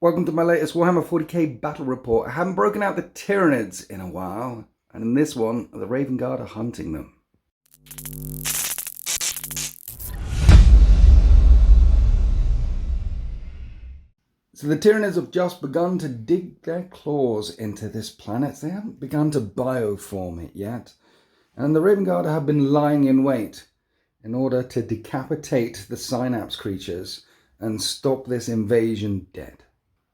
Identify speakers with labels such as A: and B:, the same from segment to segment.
A: Welcome to my latest Warhammer 40k battle report. I haven't broken out the Tyranids in a while, and in this one, the Raven Guard are hunting them. So the Tyranids have just begun to dig their claws into this planet. They haven't begun to bioform it yet. And the Raven Guard have been lying in wait in order to decapitate the Synapse creatures and stop this invasion dead.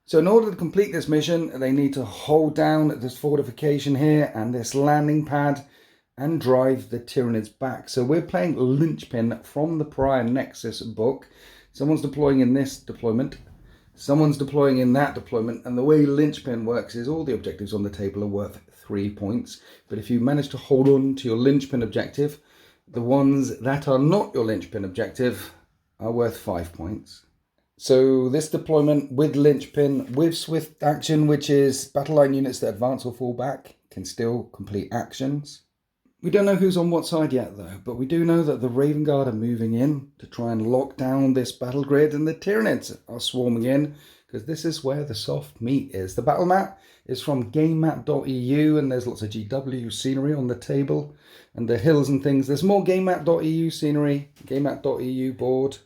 A: So in order to complete this mission, they need to hold down this fortification here and this landing pad and drive the Tyranids back. So we're playing Linchpin from the Prior Nexus book. Someone's deploying in this deployment, someone's deploying in that deployment, and the way Linchpin works is all the objectives on the table are worth 3 points. But if you manage to hold on to your Linchpin objective, the ones that are not your Linchpin objective are worth 5 points. So this deployment with Linchpin, with Swift Action, which is battle line units that advance or fall back, can still complete actions. We don't know who's on what side yet though, but we do know that the Raven Guard are moving in to try and lock down this battle grid, and the Tyranids are swarming in because this is where the soft meat is. The battle map is from gamemap.eu and there's lots of GW scenery on the table and the hills and things. There's more gamemap.eu scenery, gamemap.eu board.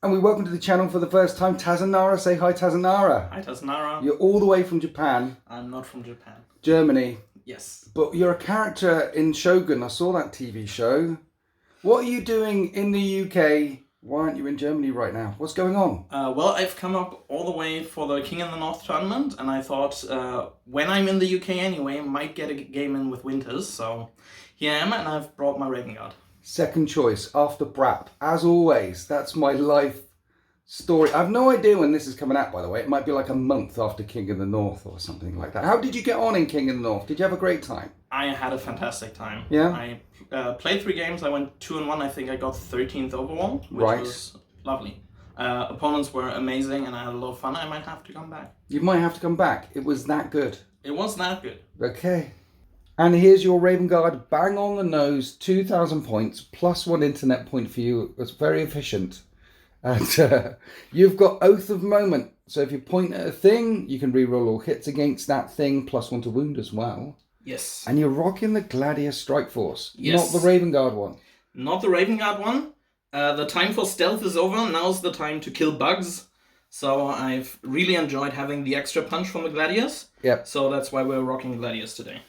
A: And we welcome to the channel for the first time Tazanara. Say hi, Tazanara.
B: Hi, Tazanara.
A: You're all the way from Japan.
B: I'm not from Japan.
A: Germany.
B: Yes.
A: But you're a character in Shogun. I saw that TV show. What are you doing in the UK? Why aren't you in Germany right now? What's going on?
B: Well, I've come up all the way for the King in the North tournament, and I thought when I'm in the UK anyway, I might get a game in with Winters. So here I am, and I've brought my Raven Guard.
A: Second choice after Brap. As always, that's my life story. I have no idea when this is coming out, by the way. It might be like a month after King in the North or something like that. How did you get on in King in the North? Did you have a great time?
B: I had a fantastic time.
A: Yeah?
B: I played 3 games. I went 2-1. I think I got 13th overall, which was lovely. Opponents were amazing, and I had a lot of fun. I might have to come back.
A: You might have to come back. It was that good.
B: It was that good.
A: Okay. And here's your Raven Guard, bang on the nose, 2,000 points, plus 1 internet point for you. It's very efficient. And you've got Oath of Moment. So if you point at a thing, you can reroll all hits against that thing, plus 1 to wound as well.
B: Yes.
A: And you're rocking the Gladius Strike Force,
B: yes.
A: Not the Raven Guard one.
B: Not the Raven Guard one. The time for stealth is over. Now's the time to kill bugs. So I've really enjoyed having the extra punch from the Gladius.
A: Yep.
B: So that's why we're rocking Gladius today.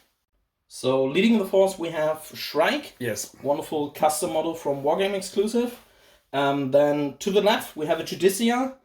B: So leading the force we have Shrike.
A: Yes.
B: Wonderful custom model from Wargame exclusive. Then to the left we have a Judicia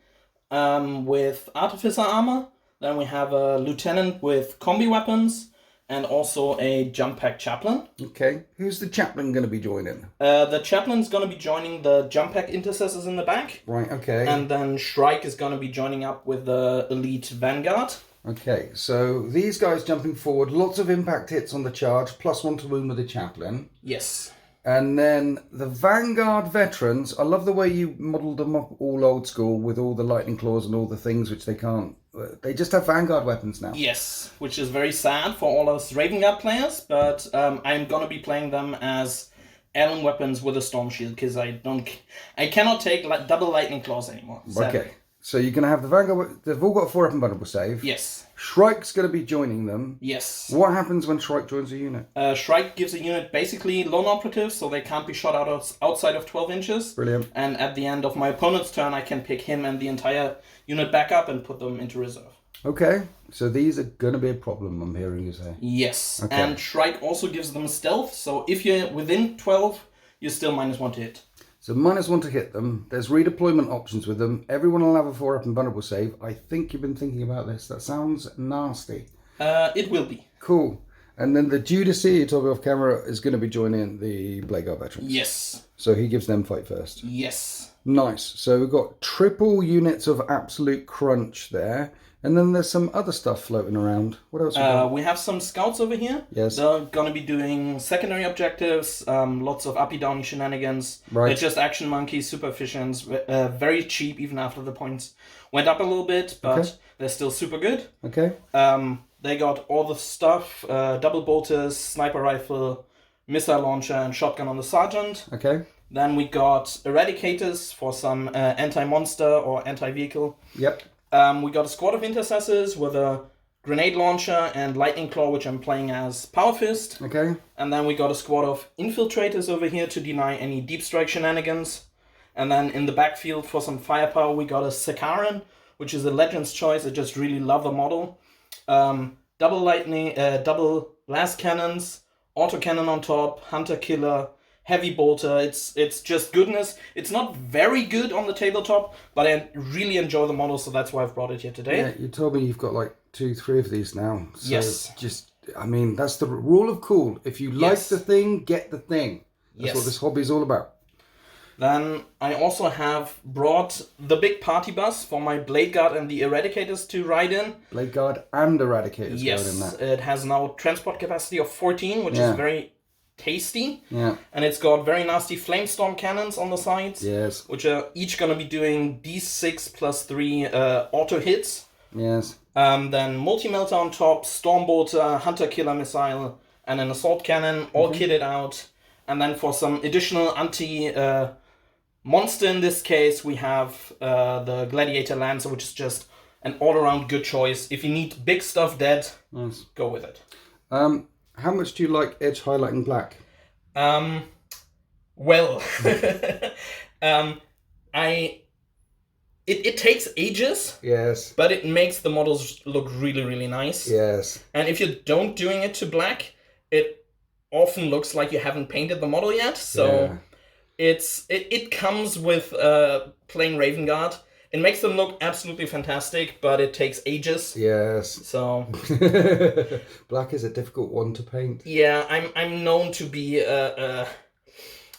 B: with Artificer armor. Then we have a Lieutenant with combi weapons. And also a Jump Pack Chaplain.
A: Okay. Who's the Chaplain going to be joining?
B: The Chaplain's going to be joining the Jump Pack Intercessors in the back.
A: Right, okay.
B: And then Shrike is going to be joining up with the Elite Vanguard.
A: Okay, so these guys jumping forward, lots of impact hits on the charge, plus 1 to wound with the Chaplain.
B: Yes.
A: And then the Vanguard veterans, I love the way you modelled them up all old school with all the lightning claws and all the things which they can't. They just have Vanguard weapons now.
B: Yes, which is very sad for all us Raven Guard players, but I'm going to be playing them as Allen weapons with a Storm Shield because I cannot take double lightning claws anymore. Sadly.
A: Okay. So you're going to have the Vanguard. They've all got 4 up and vulnerable save.
B: Yes.
A: Shrike's going to be joining them.
B: Yes.
A: What happens when Shrike joins a unit?
B: Shrike gives a unit basically lone operatives, so they can't be shot outside of 12 inches.
A: Brilliant.
B: And at the end of my opponent's turn, I can pick him and the entire unit back up and put them into reserve.
A: Okay. So these are going to be a problem, I'm hearing you say.
B: Yes.
A: Okay.
B: And Shrike also gives them stealth, so if you're within 12, you're still -1 to hit.
A: So -1 to hit them. There's redeployment options with them. Everyone will have a 4 up and vulnerable save. I think you've been thinking about this. That sounds nasty.
B: It will be.
A: Cool. And then the Judicia, you told me off camera, is going to be joining the Blade Guard veterans.
B: Yes.
A: So he gives them fight first.
B: Yes.
A: Nice. So we've got triple units of absolute crunch there. And then there's some other stuff floating around. What else?
B: We have some scouts over here.
A: Yes.
B: They're going to be doing secondary objectives, lots of uppy-downy shenanigans.
A: Right.
B: They're just action monkeys, super efficient, very cheap even after the points went up a little bit, but
A: Okay.
B: they're still super good.
A: Okay.
B: They got all the stuff, double bolters, sniper rifle, missile launcher, and shotgun on the sergeant.
A: Okay.
B: Then we got eradicators for some anti-monster or anti-vehicle.
A: Yep.
B: We got a squad of intercessors with a grenade launcher and lightning claw, which I'm playing as Power Fist.
A: Okay.
B: And then we got a squad of infiltrators over here to deny any deep strike shenanigans. And then in the backfield for some firepower, we got a Sakaran, which is a Legend's Choice. I just really love the model. Double lightning, double blast cannons, autocannon on top, hunter killer, heavy bolter. It's just goodness. It's not very good on the tabletop, but I really enjoy the model, so that's why I've brought it here today.
A: Yeah, you told me you've got like 2-3 of these now. So
B: yes.
A: I mean, that's the rule of cool. If you like
B: Yes.
A: the thing, get the thing. That's
B: Yes.
A: what this hobby is all about.
B: Then I also have brought the big party bus for my Blade Guard and the Eradicators to ride in.
A: Blade Guard and Eradicators
B: Yes,
A: going in that.
B: it has now transport capacity of 14, which
A: Yeah.
B: is very tasty.
A: Yeah.
B: And it's got very nasty Flamestorm cannons on the sides,
A: Yes.
B: which are each going to be doing D6 plus 3 auto hits.
A: Yes.
B: Then Multi-Melter on top, Stormbolter, Hunter Killer Missile, and an Assault Cannon, all kitted out. And then for some additional anti-monster in this case, we have the Gladiator Lancer, which is just an all-around good choice. If you need big stuff dead,
A: Nice.
B: go with it.
A: How much do you like edge highlighting black?
B: Well, It takes ages,
A: Yes.
B: but it makes the models look really, really nice.
A: Yes.
B: And if you don't doing it to black, it often looks like you haven't painted the model yet. So it comes with playing Raven Guard. It makes them look absolutely fantastic, but it takes ages.
A: Yes.
B: So
A: black is a difficult one to paint.
B: yeah, I'm known to be a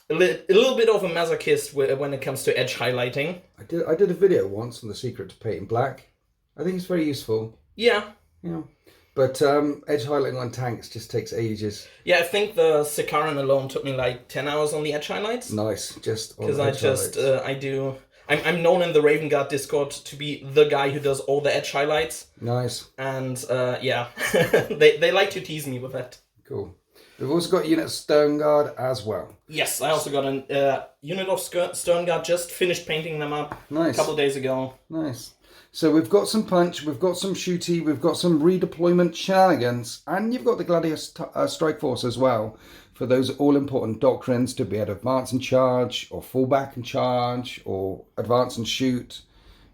B: little bit of a masochist when it comes to edge highlighting.
A: I did a video once on the secret to painting black. I think it's very useful.
B: Yeah.
A: Yeah. But edge highlighting on tanks just takes ages.
B: Yeah, I think the Sakaran alone took me like 10 hours on the edge highlights.
A: Nice, just on
B: Because
A: edge highlights.
B: I'm known in the Raven Guard Discord to be the guy who does all the edge highlights.
A: Nice.
B: And yeah, they like to tease me with that.
A: Cool. We've also got unit Stone Guard as well.
B: Yes, I also got a unit of Stone Guard, just finished painting them up
A: Nice.
B: a couple of days ago.
A: Nice. So we've got some punch, we've got some shooty, we've got some redeployment shenanigans, and you've got the Gladiator Strike Force as well for those all-important doctrines to be able to advance and charge, or fall back and charge, or advance and shoot.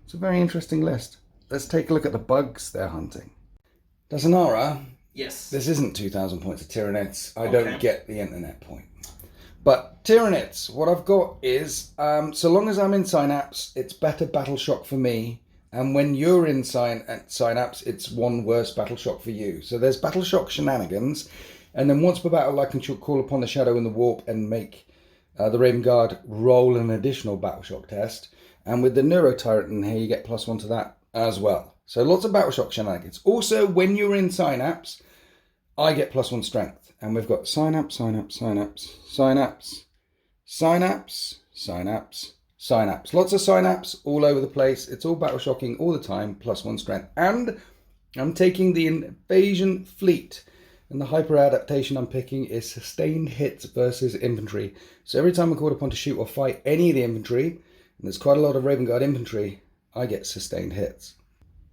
A: It's a very interesting list. Let's take a look at the bugs they're hunting. Dasanara,
B: Yes.
A: this isn't 2,000 points of Tyranids. I
B: Okay.
A: don't get the internet point. But Tyranids, what I've got is, so long as I'm in Synapse, it's better Battle Shock for me. And when you're in Synapse, it's one worse Battle Shock for you. So there's Battle Shock shenanigans. And then once per battle, I can call upon the Shadow in the Warp and make the Raven Guard roll an additional Battle Shock test. And with the Neuro Tyrant in here, you get +1 to that as well. So lots of Battle Shock shenanigans. Also, when you're in Synapse, I get +1 strength. And we've got Synapse, Synapse, Synapse, Synapse, Synapse, Synapse, Synapse. Lots of Synapse all over the place. It's all Battle Shocking all the time, +1 strength. And I'm taking the Invasion Fleet. And the hyper adaptation I'm picking is sustained hits versus infantry. So every time I'm called upon to shoot or fight any of the infantry, and there's quite a lot of Raven Guard infantry, I get sustained hits.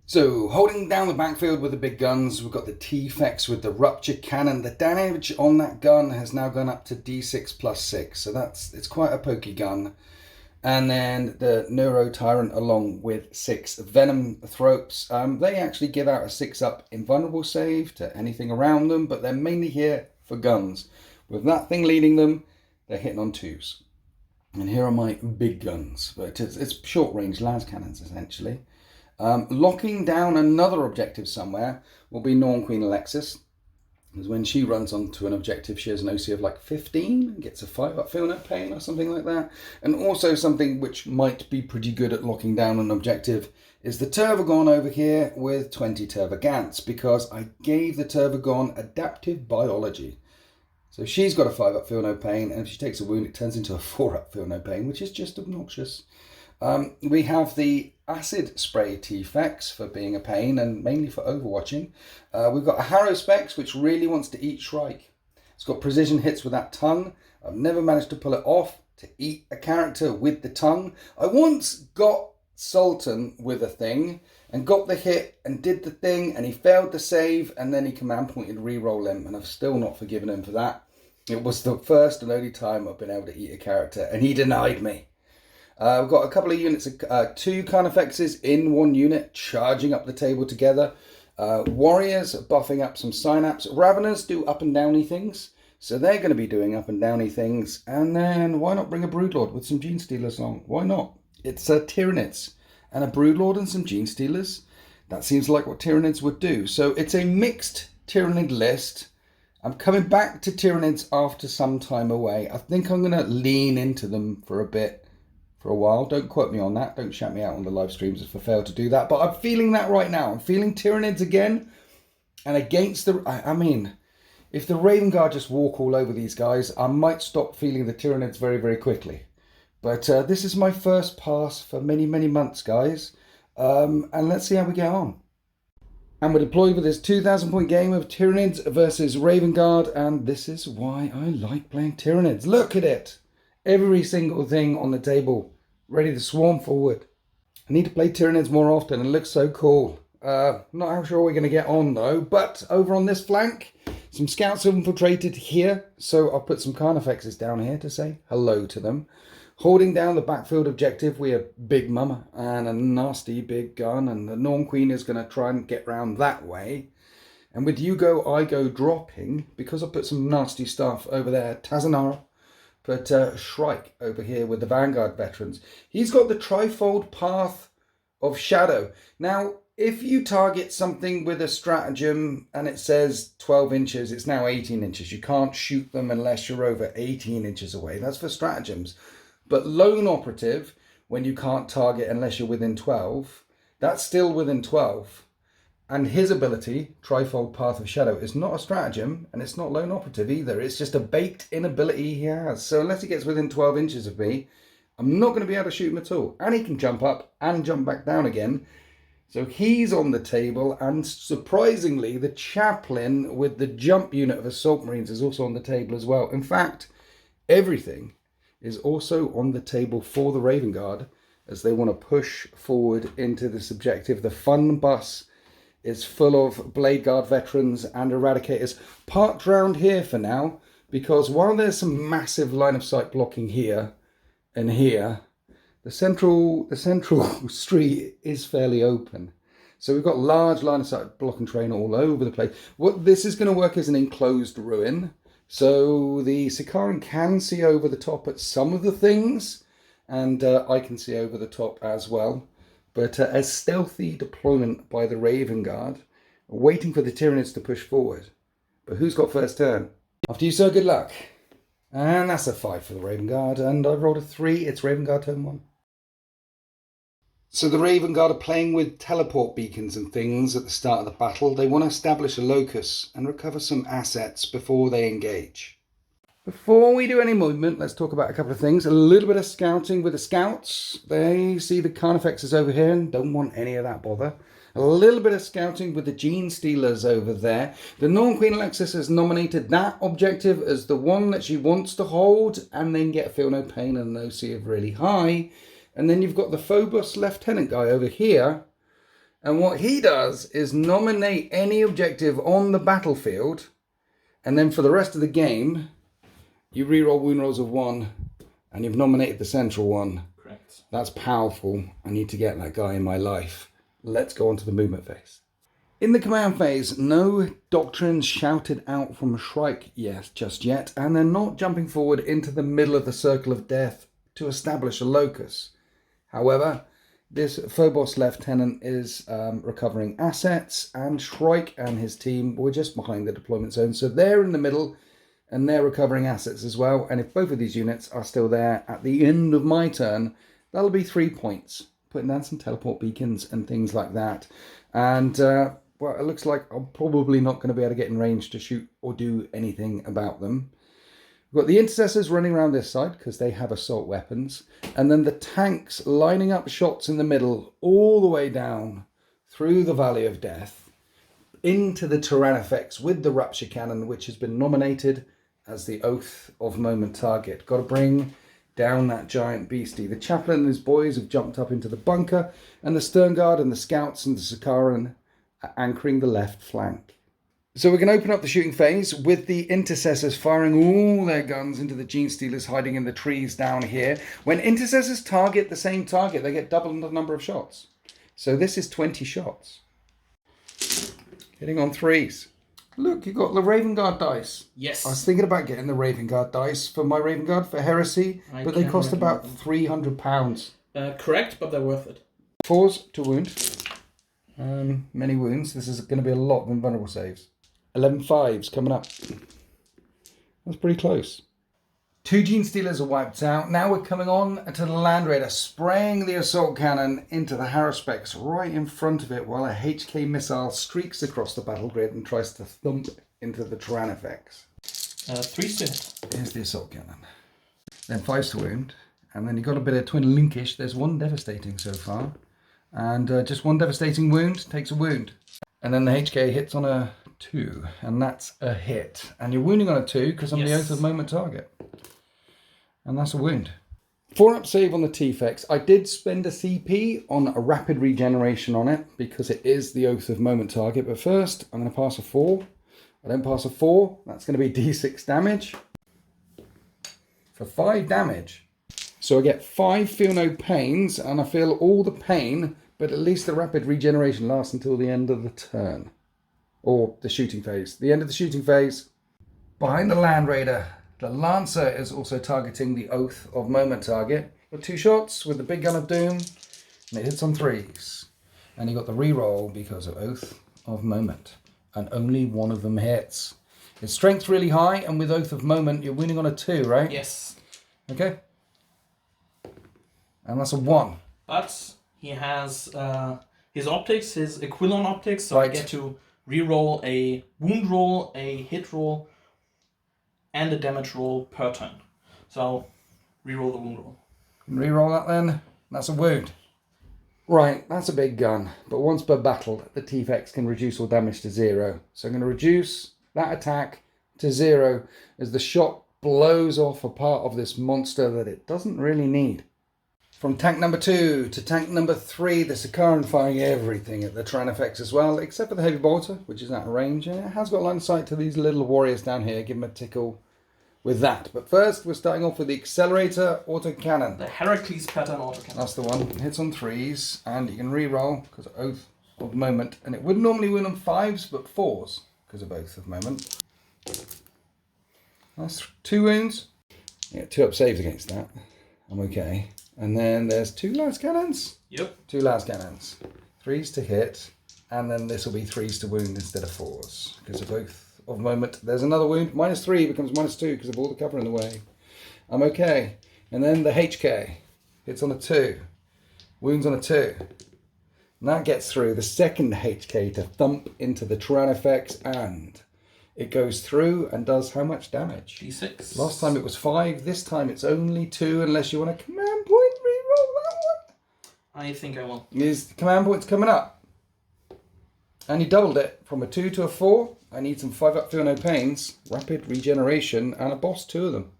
A: So, holding down the backfield with the big guns, we've got the T-Fex with the Rupture Cannon. The damage on that gun has now gone up to D6 + 6, so it's quite a pokey gun. And then the Neuro Tyrant along with 6 Venom Thropes. They actually give out a 6-up invulnerable save to anything around them, but they're mainly here for guns. With that thing leading them, they're hitting on 2s. And here are my big guns, but it's short-range las cannons essentially. Locking down another objective somewhere will be Norn Queen Alexis. Because when she runs onto an objective, she has an OC of like 15 and gets a 5-up Feel No Pain or something like that. And also something which might be pretty good at locking down an objective is the Tervagon over here with 20 Tervagants, because I gave the Tervagon adaptive biology. So she's got a 5-up Feel No Pain, and if she takes a wound, it turns into a 4-up Feel No Pain, which is just obnoxious. We have the Acid Spray T-Fex for being a pain and mainly for overwatching. We've got a Harrow Specs, which really wants to eat Shrike. It's got precision hits with that tongue. I've never managed to pull it off to eat a character with the tongue. I once got Sultan with a thing and got the hit and did the thing, and he failed the save, and then he command pointed re-roll him, and I've still not forgiven him for that. It was the first and only time I've been able to eat a character, and he denied me. We've got a couple of units, 2 Carnifexes in 1 unit, charging up the table together. Warriors buffing up some Synapse. Raveners do up and downy things, so they're going to be doing up and downy things. And then why not bring a Broodlord with some Gene Stealers along? Why not? It's Tyranids and a Broodlord and some Gene Stealers. That seems like what Tyranids would do. So it's a mixed Tyranid list. I'm coming back to Tyranids after some time away. I think I'm going to lean into them for a bit, for a while. Don't quote me on that. Don't shout me out on the live streams if I fail to do that. But I'm feeling that right now. I'm feeling Tyranids again. And against the... I mean, if the Raven Guard just walk all over these guys, I might stop feeling the Tyranids very, very quickly. But this is my first pass for many, many months, guys. And let's see how we get on. And we're deployed for this 2,000 point game of Tyranids versus Raven Guard. And this is why I like playing Tyranids. Look at it. Every single thing on the table, ready to swarm forward. I need to play Tyranids more often. It looks so cool. Not how sure we're going to get on though. But over on this flank, some scouts have infiltrated here. So I'll put some Carnifexes down here to say hello to them. Holding down the backfield objective, we have Big Mama and a nasty big gun, and the Norn Queen is going to try and get round that way. And with you go, I go dropping, because I put some nasty stuff over there. Tazanara, put Shrike over here with the Vanguard veterans. He's got the trifold path of shadow. Now, if you target something with a stratagem and it says 12 inches, it's now 18 inches. You can't shoot them unless you're over 18 inches away. That's for stratagems. But lone operative, when you can't target unless you're within 12, that's still within 12. And his ability, Trifold Path of Shadow, is not a stratagem, and it's not lone operative either. It's just a baked-in ability he has. So unless he gets within 12 inches of me, I'm not going to be able to shoot him at all. And he can jump up and jump back down again. So he's on the table, and surprisingly, the chaplain with the jump unit of Assault Marines is also on the table as well. In fact, everything is also on the table for the Raven Guard as they want to push forward into this objective. The fun bus is full of Blade Guard veterans and Eradicators parked round here for now, because while there's some massive line of sight blocking here and here, the central street is fairly open. So we've got large line of sight blocking terrain all over the place. What this is going to work as an enclosed ruin. So the Sikaran can see over the top at some of the things, and I can see over the top as well. But a stealthy deployment by the Raven Guard, waiting for the Tyranids to push forward. But who's got first turn? After you, sir, good luck. And that's a 5 for the Raven Guard, and I've rolled a 3. It's Raven Guard turn 1. So the Raven Guard are playing with teleport beacons and things at the start of the battle. They want to establish a locus and recover some assets before they engage. Before we do any movement, let's talk about a couple of things. A little bit of scouting with the scouts. They see the Carnifexes over here and don't want any of that bother. A little bit of scouting with the Gene Stealers over there. The Norn Queen Alexis has nominated that objective as the one that she wants to hold and then get Feel No Pain and an OC of really high. And then you've got the Phobos Lieutenant guy over here. And what he does is nominate any objective on the battlefield. And then for the rest of the game, you reroll wound rolls of 1. And you've nominated the central one.
B: Correct.
A: That's powerful. I need to get that guy in my life. Let's go on to the movement phase. In the command phase, no doctrines shouted out from Shrike just yet. And they're not jumping forward into the middle of the circle of death to establish a locus. However, this Phobos Lieutenant is recovering assets, and Shrike and his team were just behind the deployment zone. So they're in the middle, and they're recovering assets as well. And if both of these units are still there at the end of my turn, that'll be 3 points. Putting down some teleport beacons and things like that. And, well, it looks like I'm probably not going to be able to get in range to shoot or do anything about them. We've got the intercessors running around this side because they have assault weapons. And then the tanks lining up shots in the middle all the way down through the Valley of Death into the Tyrannifex with the Rupture Cannon, which has been nominated as the Oath of Moment target. Got to bring down that giant beastie. The chaplain and his boys have jumped up into the bunker, and the stern guard and the scouts and the Sakaran are anchoring the left flank. So we're going to open up the shooting phase with the intercessors firing all their guns into the gene stealers hiding in the trees down here. When intercessors target the same target, they get double the number of shots. So this is 20 shots. Hitting on 3s. Look, you've got the Raven Guard dice.
B: Yes.
A: I was thinking about getting the Raven Guard dice for my Raven Guard for Heresy, but they cost about £300.
B: Correct, but they're worth it.
A: 4s to wound. Many wounds. This is going to be a lot of invulnerable saves. 11 5s coming up. That's pretty close. 2 Gene Stealers are wiped out. Now we're coming on to the Land Raider, spraying the assault cannon into the Haruspex right in front of it while a HK missile streaks across the battle grid and tries to thump into the Tyranids.
B: 3s to hit.
A: Here's the assault cannon. Then 5s to wound. And then you've got a bit of twin linkish. There's 1 devastating so far. And just 1 devastating wound takes a wound. And then the HK hits on a 2. And that's a hit. And you're wounding on a 2 because I'm the Oath of Moment target. And that's a wound. 4-up save on the T-Fex. I did spend a CP on a rapid regeneration on it because it is the Oath of Moment target. But first, I'm going to pass a 4. I don't pass a 4. That's going to be D6 damage. For 5 damage. So I get 5 feel no pains, and I feel all the pain, but at least the rapid regeneration lasts until the end of the turn. Or the shooting phase. The end of the shooting phase. Behind the Land Raider, the Lancer is also targeting the Oath of Moment target. Got 2 shots with the big gun of doom, and it hits on 3s. And you got the reroll because of Oath of Moment. And only 1 of them hits. His strength's really high, and with Oath of Moment, you're winning on a 2, right?
B: Yes.
A: Okay. And that's a 1.
B: But he has his optics, his Aquilon optics, so
A: Right.
B: I get to reroll a wound roll, a hit roll, and a damage roll per turn. So, reroll the wound roll.
A: Reroll that then. That's a wound. Right, that's a big gun. But once per battle, the T-Fex can reduce all damage to 0. So I'm going to reduce that attack to 0 as the shot blows off a part of this monster that it doesn't really need. From tank number 2 to tank number 3, the Sakaran firing everything at the Tyranids as well, except for the heavy bolter, which is out of range. And it has got line of sight to these little warriors down here. Give them a tickle with that. But first, we're starting off with the Accelerator Autocannon.
B: The Heracles pattern autocannon.
A: That's the one. It hits on 3s, and you can re-roll because of Oath of Moment. And it would normally win on 5s, but 4s because of Oath of Moment. That's 2 wounds. Yeah, 2-up saves against that. I'm okay. And then there's 2 last cannons.
B: Yep.
A: 2 last cannons. 3s to hit, and then this will be 3s to wound instead of 4s because of Oath of Moment. There's another wound. -3 becomes -2 because of all the cover in the way. I'm okay. And then the HK hits on a 2. Wounds on a 2. And that gets through the second HK to thump into the Tyranids, and it goes through and does how much damage?
B: D6.
A: Last time it was 5. This time it's only 2 unless you want a command point. Reroll that one.
B: I think I will.
A: Is the command points coming up? And you doubled it from a 2 to a 4. I need some 5-up feel no pains, rapid regeneration, and a boss 2 of them.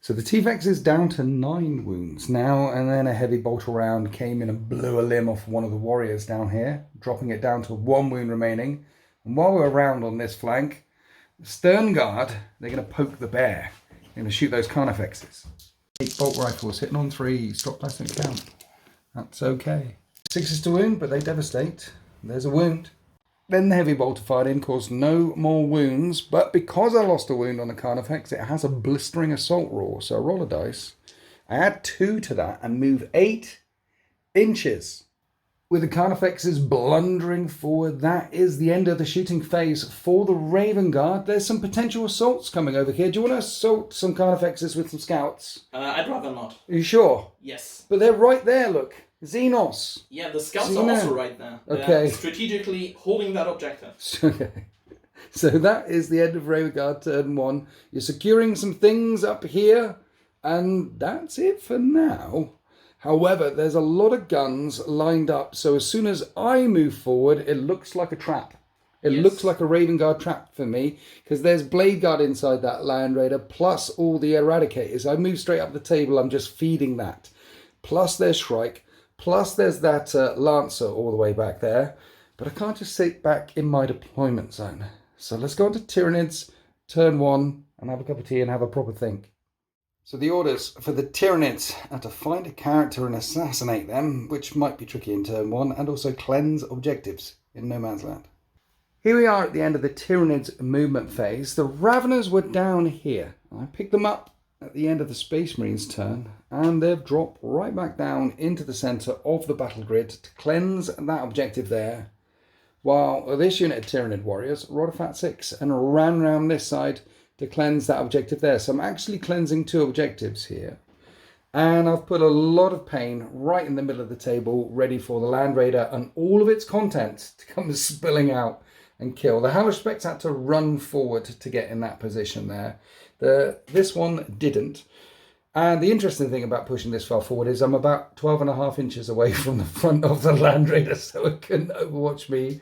A: So the T-Fex is down to 9 wounds now, and then a heavy bolter round came in and blew a limb off one of the warriors down here, dropping it down to 1 wound remaining. And while we're around on this flank, the Stern Guard, they're going to poke the bear. They're going to shoot those Carnifexes. 8 bolt rifles hitting on 3s, drop plastic count. That's okay. 6s to wound, but they devastate. There's a wound. Then the heavy bolter fired in, caused no more wounds, but because I lost a wound on the Carnifex, it has a blistering assault roar. So I roll a dice. I add 2 to that and move 8 inches. With the Carnifexes blundering forward, that is the end of the shooting phase for the Raven Guard. There's some potential assaults coming over here. Do you want to assault some Carnifexes with some scouts?
B: I'd rather not.
A: Are you sure?
B: Yes.
A: But they're right there, look. Xenos.
B: Yeah, the scouts
A: Xeno.
B: are also right there.
A: Okay.
B: They're strategically holding that objective.
A: Okay. So that is the end of Raven Guard turn 1. You're securing some things up here, and that's it for now. However, there's a lot of guns lined up, so as soon as I move forward, it looks like a trap. It
B: Yes.
A: looks like a Raven Guard trap for me, because there's Blade Guard inside that Land Raider, plus all the Eradicators. I move straight up the table, I'm just feeding that. Plus there's Shrike, plus there's that Lancer all the way back there. But I can't just sit back in my deployment zone. So let's go on to Tyranids, turn 1, and have a cup of tea and have a proper think. So the orders for the Tyranids are to find a character and assassinate them, which might be tricky in turn 1, and also cleanse objectives in No Man's Land. Here we are at the end of the Tyranids movement phase. The Raveners were down here. I picked them up at the end of the Space Marines turn, and they've dropped right back down into the centre of the battle grid to cleanse that objective there. While this unit of Tyranid warriors rolled a fat 6 and ran around this side to cleanse that objective there. So I'm actually cleansing 2 objectives here. And I've put a lot of pain right in the middle of the table, ready for the Land Raider and all of its content to come spilling out and kill. The Howler Specs had to run forward to get in that position there. This one didn't. And the interesting thing about pushing this far forward is I'm about 12.5 inches away from the front of the Land Raider, so it couldn't overwatch me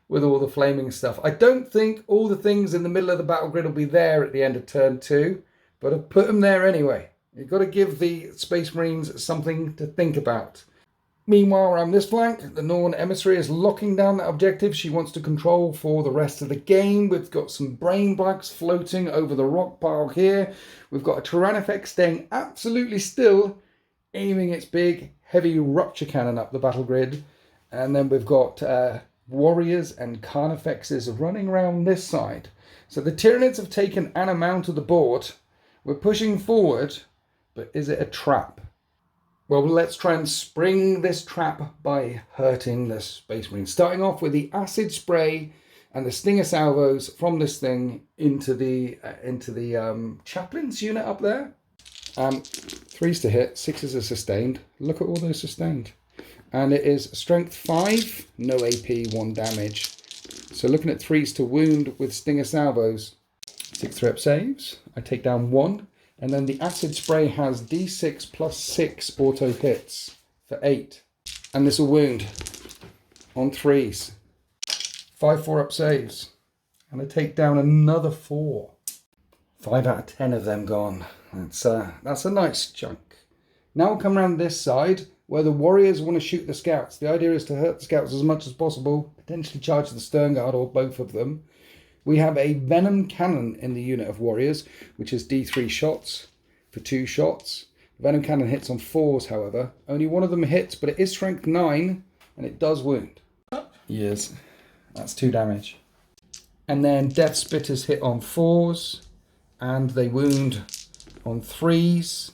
A: with all the flaming stuff. I don't think all the things in the middle of the battle grid will be there at the end of turn 2, but I've put them there anyway. You've got to give the Space Marines something to think about. Meanwhile, around this flank, the Norn Emissary is locking down that objective she wants to control for the rest of the game. We've got some brain bugs floating over the rock pile here. We've got a Tyrannifex staying absolutely still, aiming its big, heavy rupture cannon up the battle grid. And then we've got warriors and Carnifexes running around this side. So the Tyranids have taken an amount of the board. We're pushing forward, but is it a trap? Well, let's try and spring this trap by hurting the Space Marines. Starting off with the acid spray and the stinger salvos from this thing into the chaplain's unit up there. 3s to hit, 6s are sustained. Look at all those sustained. And it is strength 5, no AP, 1 damage. So looking at 3s to wound with stinger salvos. 6 threat saves. I take down 1. And then the acid spray has D6 plus 6 auto hits for 8. And this will wound on 3s. 5 4-up saves. And I take down another 4. 5 out of 10 of them gone. That's a nice chunk. Now we'll come around this side where the warriors want to shoot the scouts. The idea is to hurt the scouts as much as possible, potentially charge the stern guard or both of them. We have a venom cannon in the unit of warriors, which is D3 shots for 2 shots. The venom cannon hits on 4s, however. Only one of them hits, but it is strength 9, and it does wound. Yes, that's 2 damage. And then Death Spitters hit on 4s, and they wound on 3s,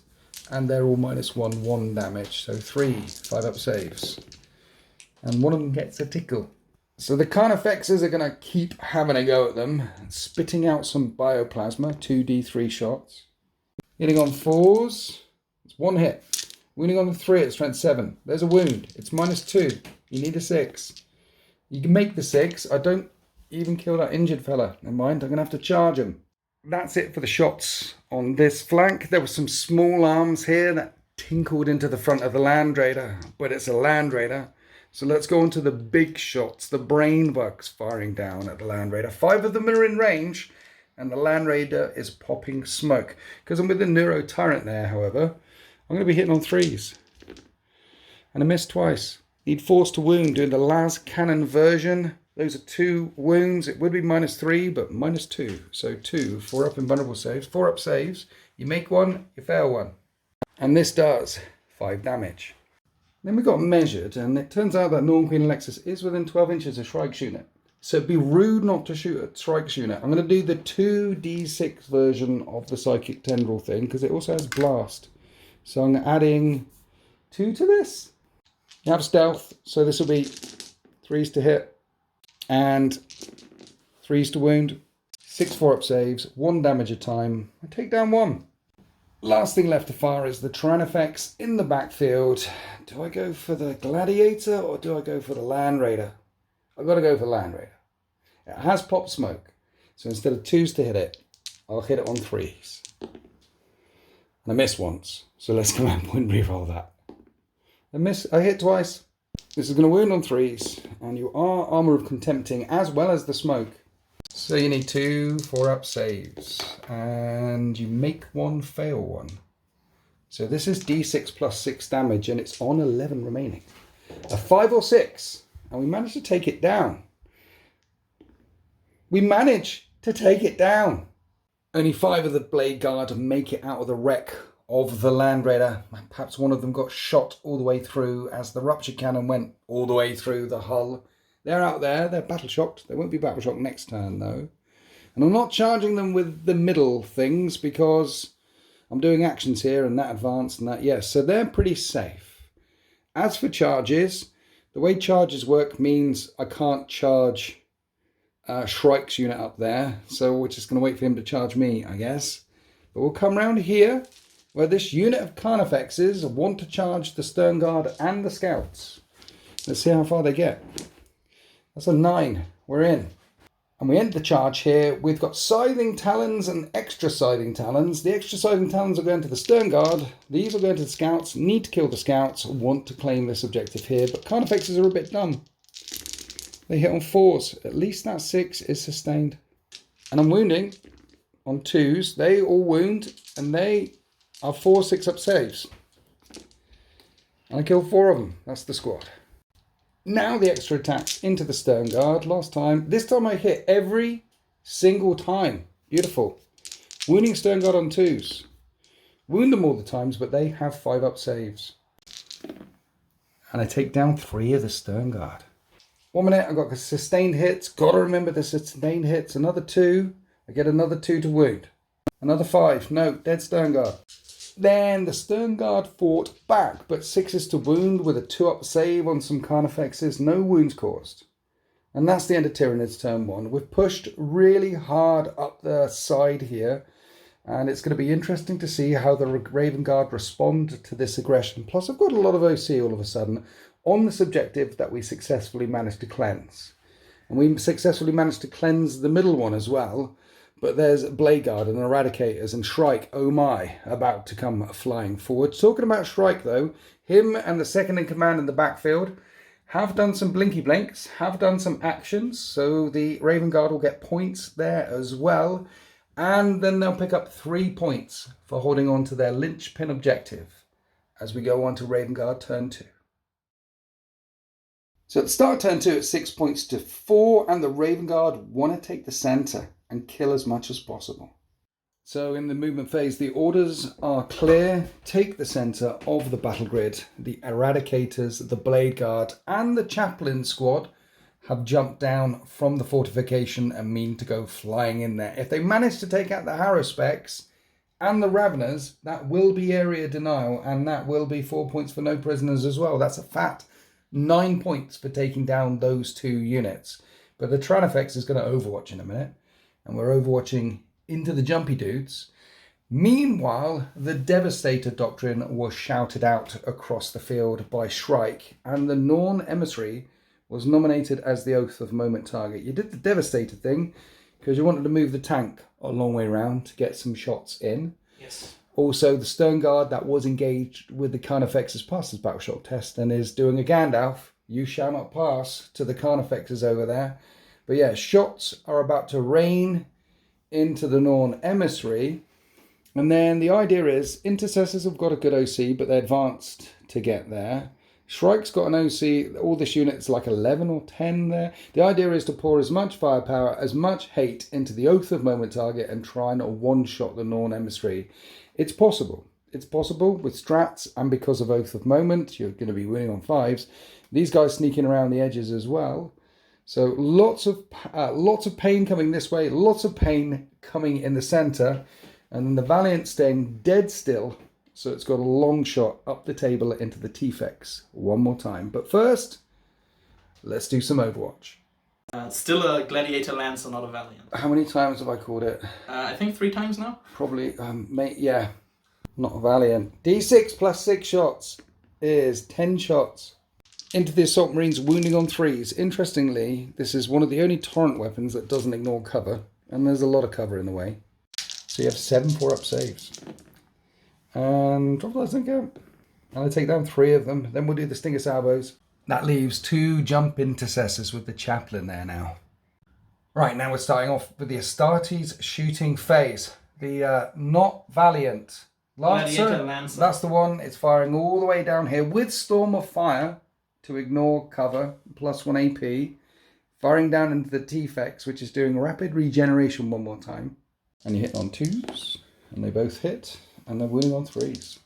A: and they're all -1, 1 damage. So 3 5-up saves. And one of them gets a tickle. So the Carnifexes are going to keep having a go at them, spitting out some bioplasma, 2 D3 shots. Hitting on 4s, it's 1 hit. Wounding on the 3 at strength 7. There's a wound, it's -2. You need a 6. You can make the 6. I don't even kill that injured fella. Never mind, I'm going to have to charge him. That's it for the shots on this flank. There were some small arms here that tinkled into the front of the Land Raider, but it's a Land Raider. So let's go on to the big shots, the brain bugs firing down at the Land Raider. 5 of them are in range, and the Land Raider is popping smoke. Because I'm with the Neuro Tyrant there, however, I'm going to be hitting on 3s. And I missed twice. Need force to wound doing the las cannon version. Those are 2 wounds. It would be -3, but -2. So 2, 4-up invulnerable saves. 4-up saves. You make 1, you fail 1. And this does 5 damage. Then we got measured, and it turns out that Norn Queen Alexis is within 12 inches of Shrike's unit. So it'd be rude not to shoot at Shrike's unit. I'm going to do the 2d6 version of the Psychic Tendril thing, because it also has Blast. So I'm adding 2 to this. You have Stealth, so this will be 3s to hit, and 3s to wound. 6 4-up saves, 1 damage a time. I take down 1. Last thing left to fire is the Tyrannifex in the backfield. Do I go for the Gladiator or do I go for the Land Raider? I've got to go for Land Raider. It has pop smoke, so instead of 2s to hit it, I'll hit it on 3s. And I missed once, so let's come out and reroll that. I hit twice. This is going to wound on 3s, and you are Armour of Contempting as well as the smoke. So you need 2 4-up saves, and you make 1, fail 1. So this is d6 plus 6 damage, and it's on 11 remaining. A 5 or 6, and we managed to take it down. We managed to take it down. Only 5 of the Blade Guard make it out of the wreck of the Land Raider. Perhaps one of them got shot all the way through as the rupture cannon went all the way through the hull. They're out there, they're battle shocked. They won't be battle shocked next turn though. And I'm not charging them with the middle things because I'm doing actions here and that advanced and that, yes. So they're pretty safe. As for charges, the way charges work means I can't charge Shrike's unit up there. So we're just going to wait for him to charge me, I guess. But we'll come round here where this unit of Carnifexes want to charge the Stern Guard and the Scouts. Let's see how far they get. That's a 9. We're in. And we enter the charge here. We've got Scything Talons and Extra Scything Talons. The Extra Scything Talons are going to the Stern Guard. These are going to the Scouts. Need to kill the Scouts. Want to claim this objective here. But Carnifexes are a bit dumb. They hit on 4s. At least that 6 is sustained. And I'm wounding on 2s. They all wound. And they are 4 6-up saves. And I killed 4 of them. That's the squad. Now the extra attacks into the Stern Guard. This time I hit every single time. Beautiful. Wounding Stern Guard on 2s. Wound them all the times, but they have 5-up saves. And I take down 3 of the Stern Guard. 1 minute, I've got sustained hits. Gotta remember the sustained hits. Another 2. I get another 2 to wound. Another 5. No, dead Stern Guard. Then the Stern Guard fought back, but 6s to wound with a 2-up save on some Carnifexes. No wounds caused. And that's the end of Tyranids turn 1. We've pushed really hard up the side here. And it's going to be interesting to see how the Raven Guard respond to this aggression. Plus, I've got a lot of OC all of a sudden on this objective that we successfully managed to cleanse. And we successfully managed to cleanse the middle one as well. But there's Blade Guard and Eradicators and Shrike, oh my, about to come flying forward. Talking about Shrike though, him and the second in command in the backfield have done some blinky blinks, have done some actions. So the Raven Guard will get points there as well. And then they'll pick up 3 points for holding on to their linchpin objective as we go on to Raven Guard turn 2. So at the start of turn 2, it's 6 points to 4, and the Raven Guard want to take the centre and kill as much as possible. So in the movement phase, the orders are clear. Take the centre of the battle grid. The Eradicators, the Blade Guard, and the Chaplain squad have jumped down from the fortification and mean to go flying in there. If they manage to take out the Harrowspecks and the Raveners, that will be area denial, and that will be 4 points for no prisoners as well. That's a fat 9 points for taking down those 2 units. But the Tranifex is going to overwatch in a minute, and we're overwatching into the jumpy dudes. Meanwhile, the Devastator Doctrine was shouted out across the field by Shrike, and the Norn Emissary was nominated as the Oath of Moment target. You did the Devastator thing because you wanted to move the tank a long way around to get some shots in.
B: Yes.
A: Also, the Stern Guard that was engaged with the Carnifexes passed his battle shock test and is doing a Gandalf. You shall not pass to the Carnifexes over there. But yeah, shots are about to rain into the Norn Emissary. And then the idea is Intercessors have got a good OC, but they're advanced to get there. Shrike's got an OC, all this unit's like 11 or 10 there. The idea is to pour as much firepower, as much hate into the Oath of Moment target and try and one-shot the Norn Emissary. It's possible. It's possible with strats, and because of Oath of Moment, you're going to be winning on 5s. These guys sneaking around the edges as well. So lots of pain coming this way, lots of pain coming in the centre, and then the Valiant staying dead still. So it's got a long shot up the table into the T-Fex one more time. But first, let's do some Overwatch.
B: Still a Gladiator Lancer, not a Valiant.
A: How many times have I called it?
B: I think 3 times now.
A: Probably, yeah, not a Valiant. D6 plus 6 shots is 10 shots. Into the Assault Marines, wounding on 3s. Interestingly, this is one of the only torrent weapons that doesn't ignore cover. And there's a lot of cover in the way. So you have 7 4-up saves. And drop doesn't count. And I take down 3 of them. Then we'll do the Stinger Salvos. That leaves 2 jump intercessors with the chaplain there now. Right, now we're starting off with the Astartes shooting phase. The not Valiant
B: Gladiator
A: Lancer, that's the one. It's firing all the way down here with Storm of Fire to ignore cover, +1 AP. Firing down into the T-Fex, which is doing rapid regeneration one more time. And you hit on 2s, and they both hit, and they're wounding on 3s.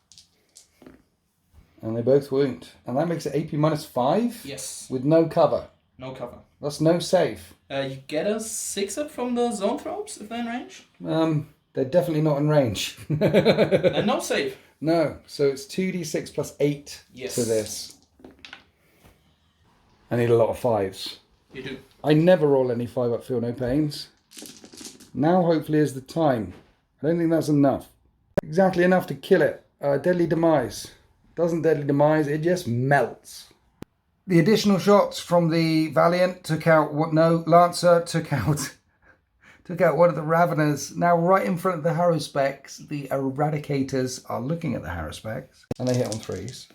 A: And they both wound. And that makes it AP -5?
B: Yes.
A: With no cover.
B: No cover.
A: That's no save.
B: You get a 6-up from the zone throws if they're in range?
A: They're definitely not in range.
B: And no save.
A: No, so it's 2d6 +8 to this. I need a lot of 5s.
B: You do.
A: I never roll any 5-up feel no pains. Now hopefully is the time. I don't think that's enough. Exactly enough to kill it. Deadly Demise. Doesn't Deadly Demise, it just melts. The additional shots from the Valiant took out what? No, Lancer took out one of the Raveners. Now right in front of the Haruspecs, the Eradicators are looking at the Haruspecs. And they hit on 3s.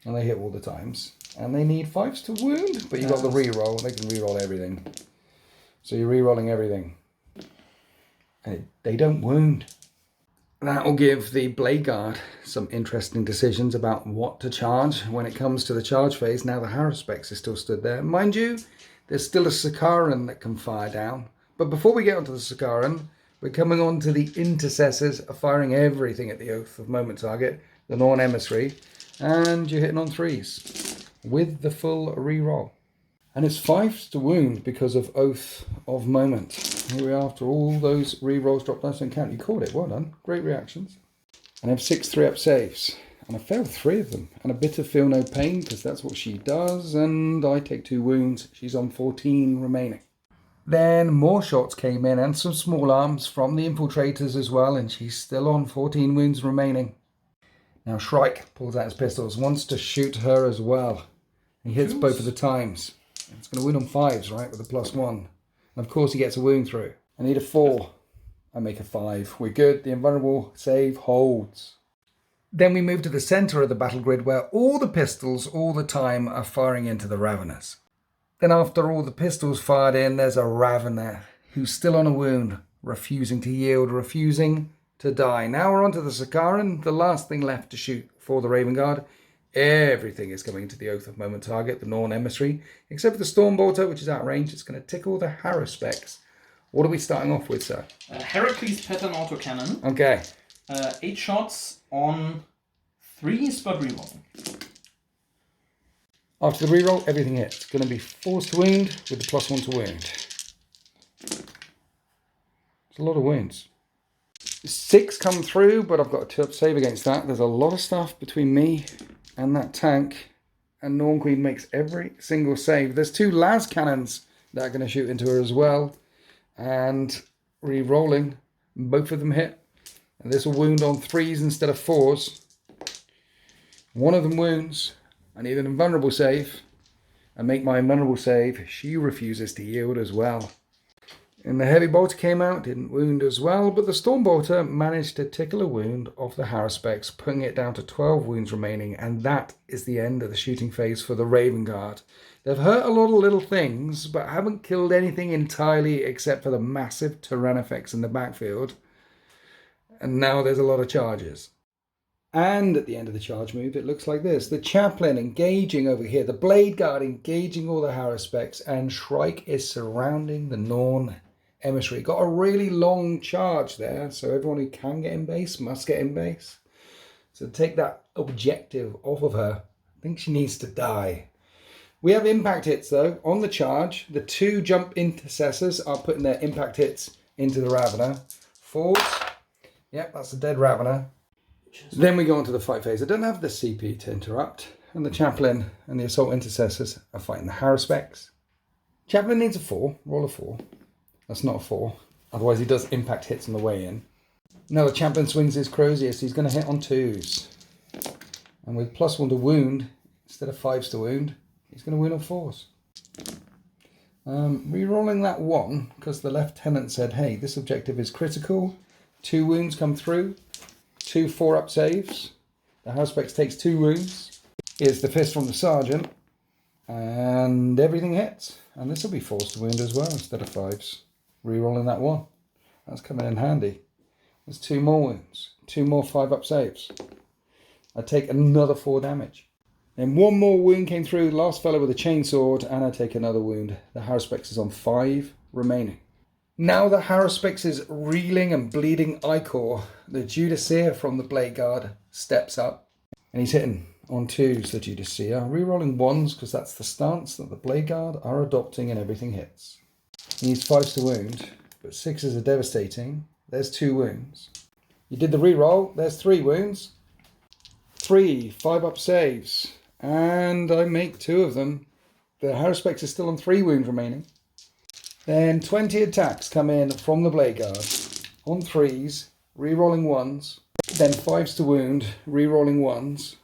A: And they hit all the times. And they need 5s to wound. But you've got the reroll. They can reroll everything. So you're rerolling everything. And they don't wound. That will give the Blade Guard some interesting decisions about what to charge when it comes to the charge phase. Now the Haruspecs is still stood there. Mind you, there's still a Sakaran that can fire down. But before we get onto the Sakaran, we're coming on to the Intercessors are firing everything at the Oath of Moment target, the Norn Emissary, and you're hitting on 3s with the full reroll. And it's 5s to wound because of Oath of Moment. Here we are after all those rerolls dropped last and count. You called it, well done. Great reactions. And I have 6 3-up saves. And I failed 3 of them. And a bit of Feel No Pain, because that's what she does. And I take 2 wounds. She's on 14 remaining. Then more shots came in and some small arms from the Infiltrators as well. And she's still on 14 wounds remaining. Now Shrike pulls out his pistols, wants to shoot her as well. He hits both of the times. It's going to win on 5s, right, with a +1. And of course he gets a wound through. I need a 4. I make a 5. We're good. The invulnerable save holds. Then we move to the centre of the battle grid where all the pistols all the time are firing into the Raveners. Then after all the pistols fired in, there's a Ravener who's still on a wound, refusing to yield, refusing to die. Now we're on to the Sakaran, the last thing left to shoot for the Raven Guard. Everything is coming to the Oath of Moment target, the Norn Emissary, except for the Stormbolter, which is out of range. It's going to tickle the Haruspecs. What are we starting off with, sir?
B: Heracles Pattern Autocannon.
A: Okay.
B: 8 shots on 3s, but reroll.
A: After the reroll, everything hits. It's going to be 4s to wound with the +1 to wound. It's a lot of wounds. 6 come through, but I've got a 2-up save against that. There's a lot of stuff between me and that tank, and Norn Queen makes every single save. There's 2 las cannons that are going to shoot into her as well, and re-rolling, both of them hit, and this will wound on 3s instead of 4s. One of them wounds. I need an invulnerable save. I make my invulnerable save. She refuses to yield as well. And the heavy bolter came out, didn't wound as well, but the Stormbolter managed to tickle a wound off the Haruspecs, putting it down to 12 wounds remaining, and that is the end of the shooting phase for the Raven Guard. They've hurt a lot of little things, but haven't killed anything entirely except for the massive Tyranids in the backfield. And now there's a lot of charges. And at the end of the charge move, it looks like this. The Chaplain engaging over here, the Blade Guard engaging all the Haruspecs, and Shrike is surrounding the Norn Emissary. Got a really long charge there, so everyone who can get in base must get in base. So take that objective off of her. I think she needs to die. We have impact hits though on the charge. The 2 jump intercessors are putting their impact hits into the Ravener. 4s. Yep, that's a dead Ravener. Then we go on to the fight phase. I don't have the CP to interrupt. And the Chaplain and the Assault Intercessors are fighting the Haruspecs. Chaplain needs a 4. Roll a 4. That's not a 4. Otherwise he does impact hits on the way in. Now the Chaplain swings his Crozius. He's going to hit on 2s. And with +1 to wound, instead of 5s to wound, he's going to wound on 4s. Rerolling that 1, because the Lieutenant said, hey, this objective is critical. 2 wounds come through. 2 4-up saves. The Haruspecs takes 2 wounds. Here's the fist from the Sergeant. And everything hits. And this will be forced to wound as well instead of 5s. Rerolling that 1. That's coming in handy. There's 2 more wounds. 2 more 5-up saves. I take another 4 damage. Then 1 more wound came through. Last fellow with a chainsword. And I take another wound. The Haruspex is on 5 remaining. Now the Haruspex is reeling and bleeding ichor. The Judicia from the Blade Guard steps up. And he's hitting on 2s, the Judicia. Rerolling 1s because that's the stance that the Blade Guard are adopting and everything hits. He needs 5s to wound. But 6s are devastating. There's 2 wounds. You did the reroll. There's 3 wounds. 3 5-up saves. And I make 2 of them. The Haruspex is still on 3 wounds remaining. Then 20 attacks come in from the Blade Guard. On 3s, rerolling 1s. Then 5s to wound, rerolling 1s.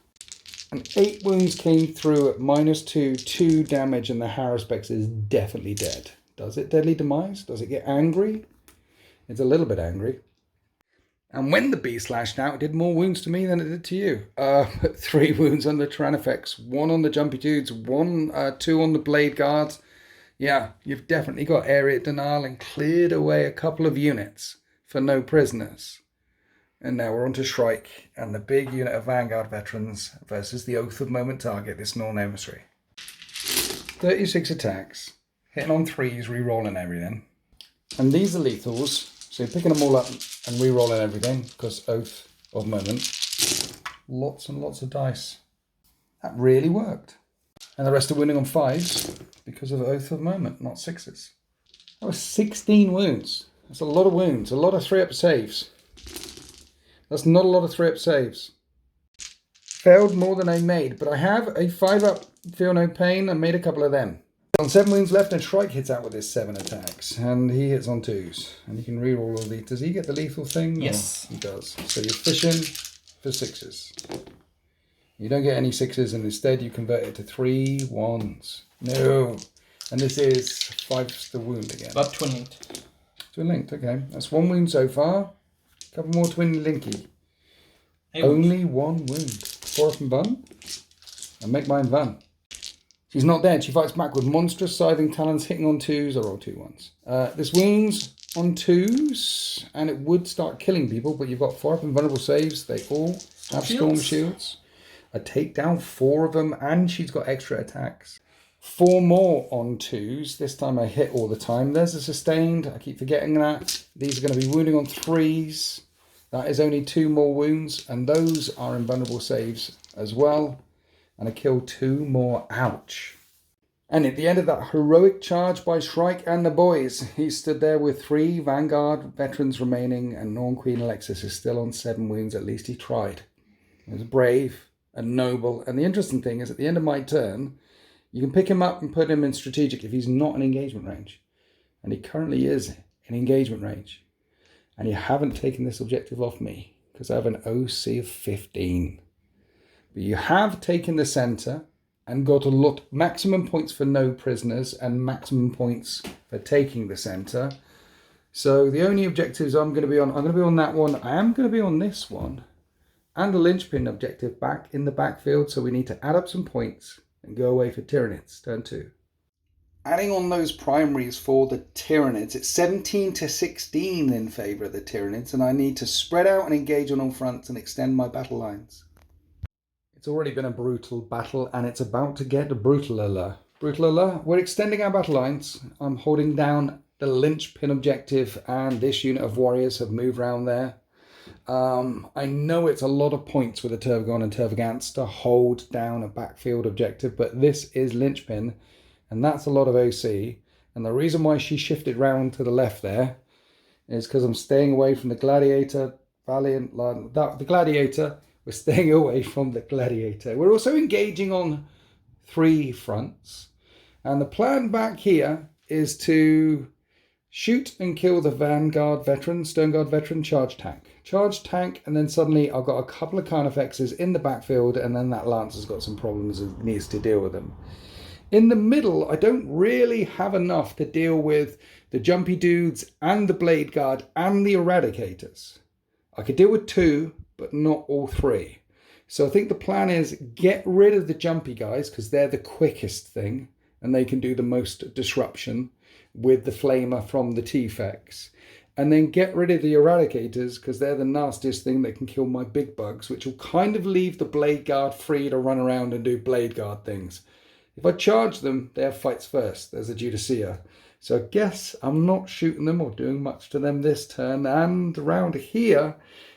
A: And 8 wounds came through at -2, 2 damage, and the Haruspex is definitely dead. Does it deadly demise? Does it get angry? It's a little bit angry. And when the beast lashed out, it did more wounds to me than it did to you. 3 wounds on the Tyranids, 1 on the Jumpy Dudes, 2 on the Blade Guards. Yeah, you've definitely got area denial and cleared away a couple of units for no prisoners. And now we're on to Shrike and the big unit of Vanguard veterans versus the Oath of Moment target, this Northern Emissary. 36 attacks, hitting on 3s, re-rolling everything. And these are lethals. So you're picking them all up and re-rolling everything because Oath of Moment. Lots and lots of dice. That really worked. And the rest are winning on 5s because of Oath of Moment, not 6s. That was 16 wounds. That's a lot of wounds. A lot of 3-up saves. That's not a lot of 3-up saves. Failed more than I made, but I have a 5-up Feel No Pain and made a couple of them. On 7 wounds left, and Shrike hits out with his 7 attacks. And he hits on 2s. And you can reroll all these. Does he get the lethal thing?
B: Yes.
A: He does. So you're fishing for 6s. You don't get any 6s, and instead you convert it to 3 1s. No. And this is 5s to wound again.
B: But twin linked.
A: Twin linked, okay. That's 1 wound so far. A couple more twin linky.
B: Hey,
A: Only 1 wound. 4 up and bun. And make mine Van. She's not dead. She fights back with monstrous scything talons, hitting on 2s. I roll 2 1s. This wounds on 2s, and it would start killing people, but you've got 4 up and vulnerable saves. They all have storm shields. I take down 4 of them, and she's got extra attacks. 4 more on 2s. This time I hit all the time. There's a sustained. I keep forgetting that. These are going to be wounding on 3s. That is only 2 more wounds, and those are invulnerable saves as well. And I kill 2 more. Ouch. And at the end of that heroic charge by Shrike and the boys, he stood there with 3 Vanguard veterans remaining, and Norn Queen Alexis is still on 7 wounds. At least he tried. He was brave and noble. And the interesting thing is, at the end of my turn, you can pick him up and put him in strategic if he's not in engagement range. And he currently is in engagement range. And you haven't taken this objective off me because I have an OC of 15. But you have taken the centre and got a lot maximum points for no prisoners and maximum points for taking the centre. So the only objectives I'm going to be on that one. I am going to be on this one. And the linchpin objective back in the backfield. So we need to add up some points and go away for Tyranids, turn 2. Adding on those primaries for the Tyranids, it's 17 to 16 in favour of the Tyranids, and I need to spread out and engage on all fronts and extend my battle lines. It's already been a brutal battle, and it's about to get brutaler. Brutaler, we're extending our battle lines. I'm holding down the linchpin objective, and this unit of warriors have moved around there. I know it's a lot of points with a Tervagon and Tervagants to hold down a backfield objective, but this is linchpin, and that's a lot of OC. And the reason why she shifted round to the left there is because I'm staying away from the Gladiator, Valiant, the Gladiator. We're staying away from the Gladiator. We're also engaging on 3 fronts. And the plan back here is to shoot and kill the Vanguard veteran, Stone Guard veteran, charge tank, and then suddenly I've got a couple of Carnifexes in the backfield, and then that Lance has got some problems and needs to deal with them. In the middle, I don't really have enough to deal with the Jumpy Dudes and the Blade Guard and the Eradicators. I could deal with 2, but not all 3. So I think the plan is get rid of the jumpy guys because they're the quickest thing and they can do the most disruption with the flamer from the T-Fex. And then get rid of the eradicators because they're the nastiest thing that can kill my big bugs, which will kind of leave the blade guard free to run around and do blade guard things. If I charge them, they have fights first. There's a Judicea. So I guess I'm not shooting them or doing much to them this turn. And around here,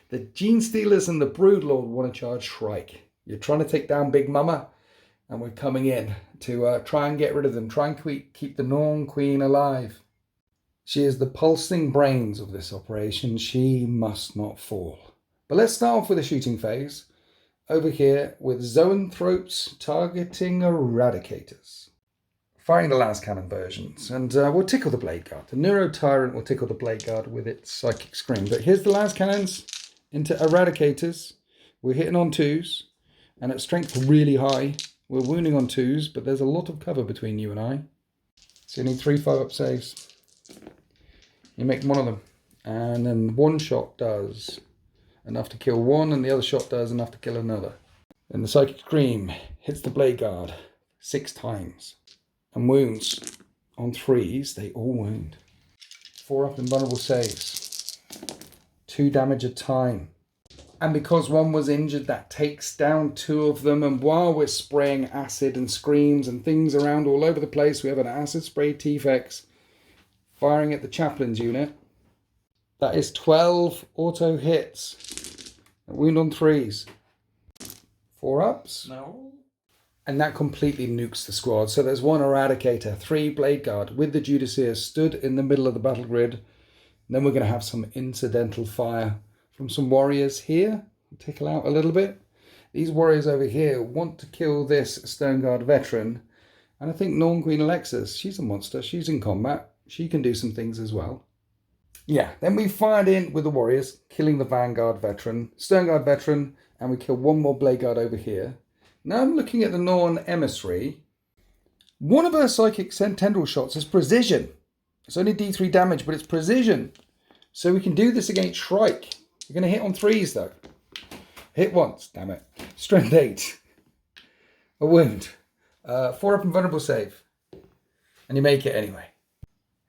A: the Gene Stealers and the Broodlord want to charge Shrike. You're trying to take down Big Mama, and we're coming in to try and get rid of them. Try and keep the Norn Queen alive. She is the pulsing brains of this operation. She must not fall. But let's start off with the shooting phase. Over here with Zoanthropes targeting Eradicators. Firing the last cannon versions. And we'll tickle the Blade Guard. The Neuro Tyrant will tickle the Blade Guard with its Psychic Scream. But here's the last cannons into Eradicators. We're hitting on 2s. And at strength really high. We're wounding on 2s. But there's a lot of cover between you and I. So you need 3 5-up saves. You make one of them, and then one shot does enough to kill one, and the other shot does enough to kill another. Then the Psychic Scream hits the Blade Guard 6 times, and wounds on 3s, they all wound. 4-up invulnerable saves, 2 damage a time. And because one was injured, that takes down 2 of them, and while we're spraying acid and screams and things around all over the place, we have an acid spray T-Fex firing at the Chaplain's unit. That is 12 auto hits. A wound on 3s. 4-ups.
B: No.
A: And that completely nukes the squad. So there's 1 Eradicator, 3 Blade Guard with the Judicea stood in the middle of the battle grid. And then we're going to have some incidental fire from some warriors here. Tickle out a little bit. These warriors over here want to kill this Stone Guard veteran. And I think Norn Queen Alexis, she's a monster. She's in combat. She can do some things as well. Yeah, then we fired in with the warriors, killing the Vanguard veteran, Stone Guard veteran, and we kill 1 more Blade Guard over here. Now I'm looking at the Norn Emissary. One of her Psychic Tendril shots is precision. It's only D3 damage, but it's precision. So we can do this against Shrike. We're going to hit on 3s though. Hit once, damn it. Strength 8. A wound. 4-up invulnerable save. And you make it anyway.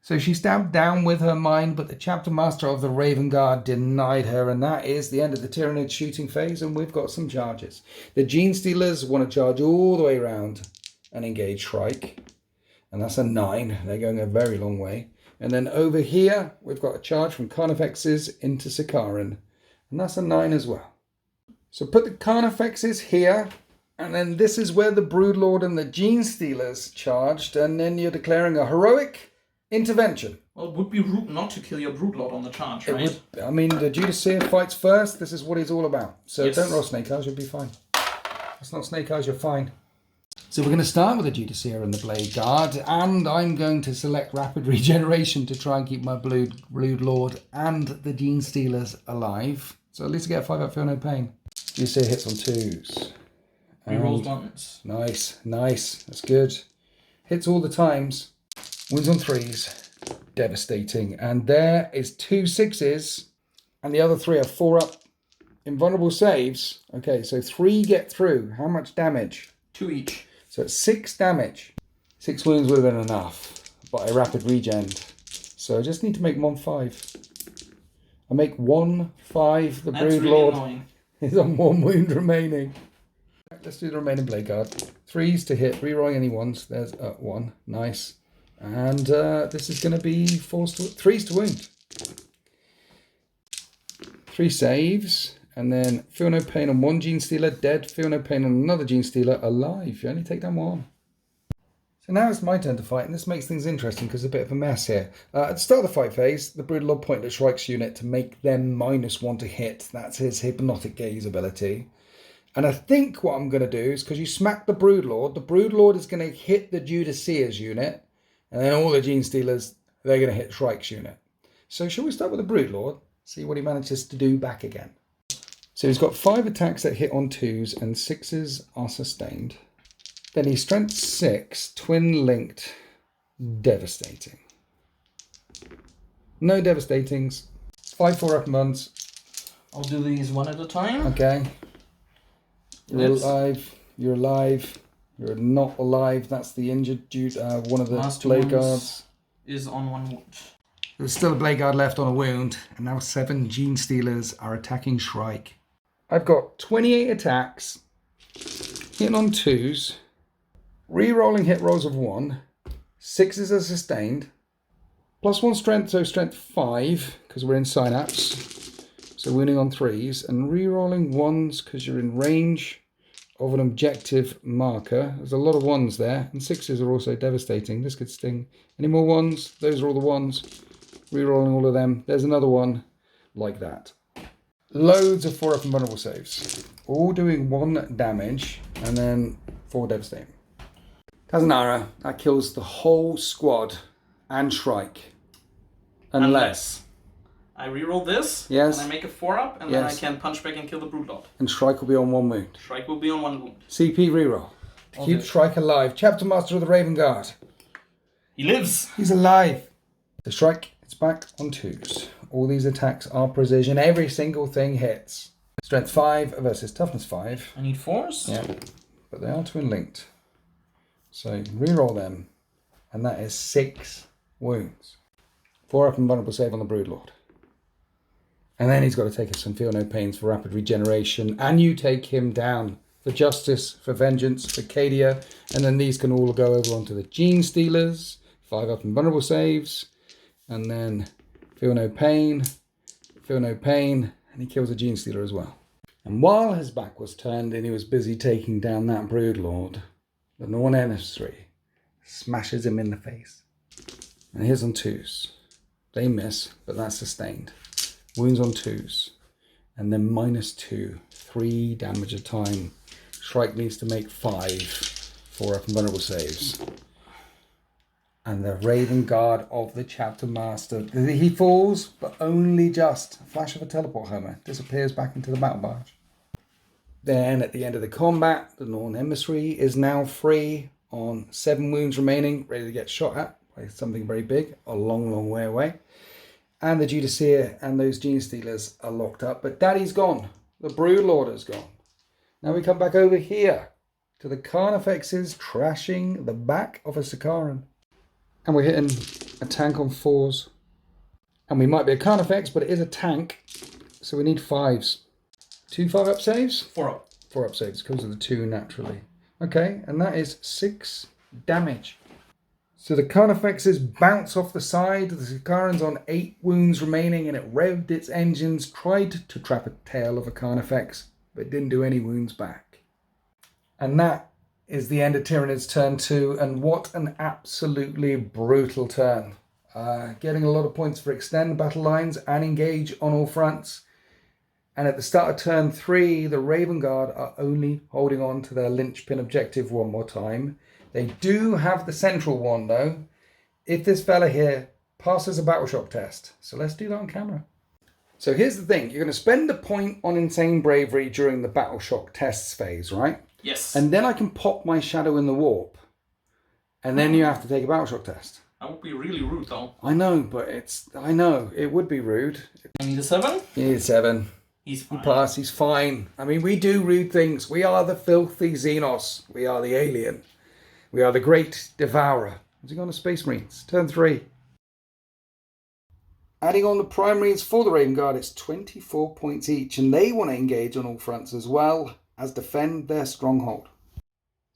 A: So she stabbed down with her mind, but the chapter master of the Raven Guard denied her, and that is the end of the Tyranid shooting phase, and we've got some charges. The Gene Stealers want to charge all the way around and engage Shrike, and that's a 9. They're going a very long way. And then over here, we've got a charge from Carnifexes into Sikaran, and that's a 9 as well. So put the Carnifexes here, and then this is where the Broodlord and the Gene Stealers charged, and then you're declaring a heroic intervention.
B: Well, it would be rude not to kill your Broodlord on the charge, right?
A: I mean, the Judicea fights first. This is what it's all about. So
B: Yes.
A: Don't roll Snake Eyes, you'll be fine. It's not Snake Eyes, you're fine. So we're going to start with the Judicea and the Blade Guard, and I'm going to select Rapid Regeneration to try and keep my Blood Lord and the Gene Stealers alive. So at least I get a 5-up, feel no pain. Judicea hits on 2s.
B: Rerolls once.
A: Nice, nice. That's good. Hits all the times. Wounds on 3s. Devastating. And there is 2 6s. And the other 3 are 4-up invulnerable saves. Okay, so 3 get through. How much damage?
B: 2 each.
A: So it's 6 damage. 6 wounds would have been enough. But I rapid regen. So I just need to make 1 5. I make 1 5. The
B: That's really
A: Broodlord
B: annoying.
A: is on 1 wound remaining. Let's do the remaining Blade Guard. 3s to hit. Rerolling any 1s. There's 1. Nice. And this is going to be 3s to wound. 3 saves. And then feel no pain on 1 Gene Stealer. Dead. Feel no pain on another Gene Stealer. Alive. You only take down 1. So now it's my turn to fight. And this makes things interesting because there's a bit of a mess here. At the start of the fight phase, the Broodlord pointed at Shrike's unit to make them -1 to hit. That's his Hypnotic Gaze ability. And I think what I'm going to do is, because you smack the Broodlord is going to hit the Judicea's unit, and then all the Gene Stealers, they're going to hit Shrike's unit. So shall we start with the Broodlord, see what he manages to do back again. So he's got 5 attacks that hit on 2s, and 6s are sustained. Then he's strength 6, twin-linked, devastating. No devastatings. 5 4-up months.
B: I'll do these one at a time.
A: Okay. You're alive. You're alive. You're not alive. That's the injured dude. One of the blade guards
B: is on 1 wound.
A: There's still a blade guard left on a wound, and now 7 Gene Stealers are attacking Shrike. I've got 28 attacks, hitting on 2s, re-rolling hit rolls of 1, 6s are sustained, +1 strength, so strength 5, because we're in synapse, so wounding on 3s, and re-rolling 1s because you're in range of an objective marker. There's a lot of 1s there, and 6s are also devastating. This could sting. Any more 1s? Those are all the 1s. Rerolling all of them. There's another one like that. Loads of 4 up and vulnerable saves. All doing 1 damage and then 4 devastating. Tazanara, that kills the whole squad and Shrike. Unless
B: I reroll this,
A: yes,
B: and I make a 4-up, and then I can punch back and kill the Broodlord.
A: And Shrike will be on 1 wound.
B: Shrike will be on 1 wound.
A: CP reroll. To keep Shrike alive. Chapter Master of the Raven Guard.
B: He lives!
A: He's alive! The Shrike is back on 2s. All these attacks are precision. Every single thing hits. Strength 5 versus toughness 5.
B: I need 4s?
A: Yeah, but they are twin linked. So reroll them. And that is 6 wounds. 4 up and vulnerable save on the Broodlord. And then he's got to take us some Feel No Pains for rapid regeneration. And you take him down for justice, for vengeance, for Cadia. And then these can all go over onto the Gene Stealers. 5 up and vulnerable saves. And then Feel No Pain. Feel No Pain. And he kills a Gene Stealer as well. And while his back was turned and he was busy taking down that Broodlord, the Norn emissary smashes him in the face. And here's on 2s. They miss, but that's sustained. Wounds on 2s. And then -2. 3 damage a time. Shrike needs to make 5 4 up and vulnerable saves. And the Raven Guard of the Chapter Master. He falls, but only just. A flash of a teleport hammer. Disappears back into the battle barge. Then at the end of the combat, the Norn emissary is now free on 7 wounds remaining, ready to get shot at by something very big, a long, long way away. And the Judiceer and those Gene Stealers are locked up. But Daddy's gone. The Broodlord is gone. Now we come back over here to the Carnifexes trashing the back of a Sikaran. And we're hitting a tank on 4s. And we might be a Carnifex, but it is a tank. So we need 5s. 2 5-up saves?
B: 4-up.
A: 4-up saves, because of the 2 naturally. Okay, and that is 6 damage. So the Carnifexes bounce off the side. The Sikaran's on 8 wounds remaining, and it revved its engines, tried to trap a tail of a Carnifex, but didn't do any wounds back. And that is the end of Tyranid's turn 2, and what an absolutely brutal turn. Getting a lot of points for extend battle lines and engage on all fronts. And at the start of turn 3, the Raven Guard are only holding on to their linchpin objective one more time. They do have the central one, though, if this fella here passes a battle shock test. So let's do that on camera. So here's the thing. You're going to spend a point on Insane Bravery during the battle shock tests phase, right?
B: Yes.
A: And then I can pop my Shadow in the Warp. And then you have to take a battle shock test.
B: That would be really rude, though.
A: I know, but I know. It would be rude.
B: I need a 7?
A: You need a 7.
B: He's fine.
A: Pass, he's fine. I mean, we do rude things. We are the filthy Xenos. We are the alien. We are the Great Devourer. Has he gone to Space Marines? Turn 3. Adding on the primaries for the Raven Guard, it's 24 points each, and they want to engage on all fronts as well as defend their stronghold.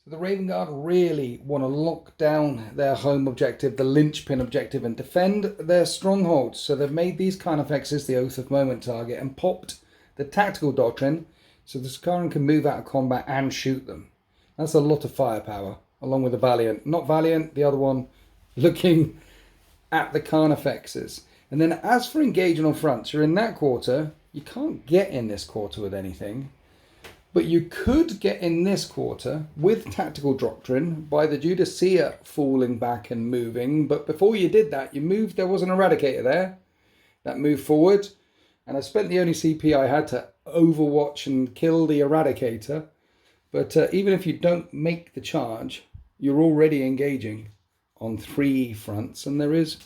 A: So the Raven Guard really want to lock down their home objective, the linchpin objective, and defend their stronghold. So they've made these Carnifexes the Oath of Moment target and popped the tactical doctrine so the Sikaran can move out of combat and shoot them. That's a lot of firepower, along with the Valiant. Not Valiant, the other one, looking at the Carnifexes. And then as for engaging on fronts, you're in that quarter. You can't get in this quarter with anything. But you could get in this quarter with tactical doctrine by the Judiceer falling back and moving. But before you did that, you moved. There was an Eradicator there that moved forward. And I spent the only CP I had to overwatch and kill the Eradicator. But even if you don't make the charge, you're already engaging on 3 fronts. And there is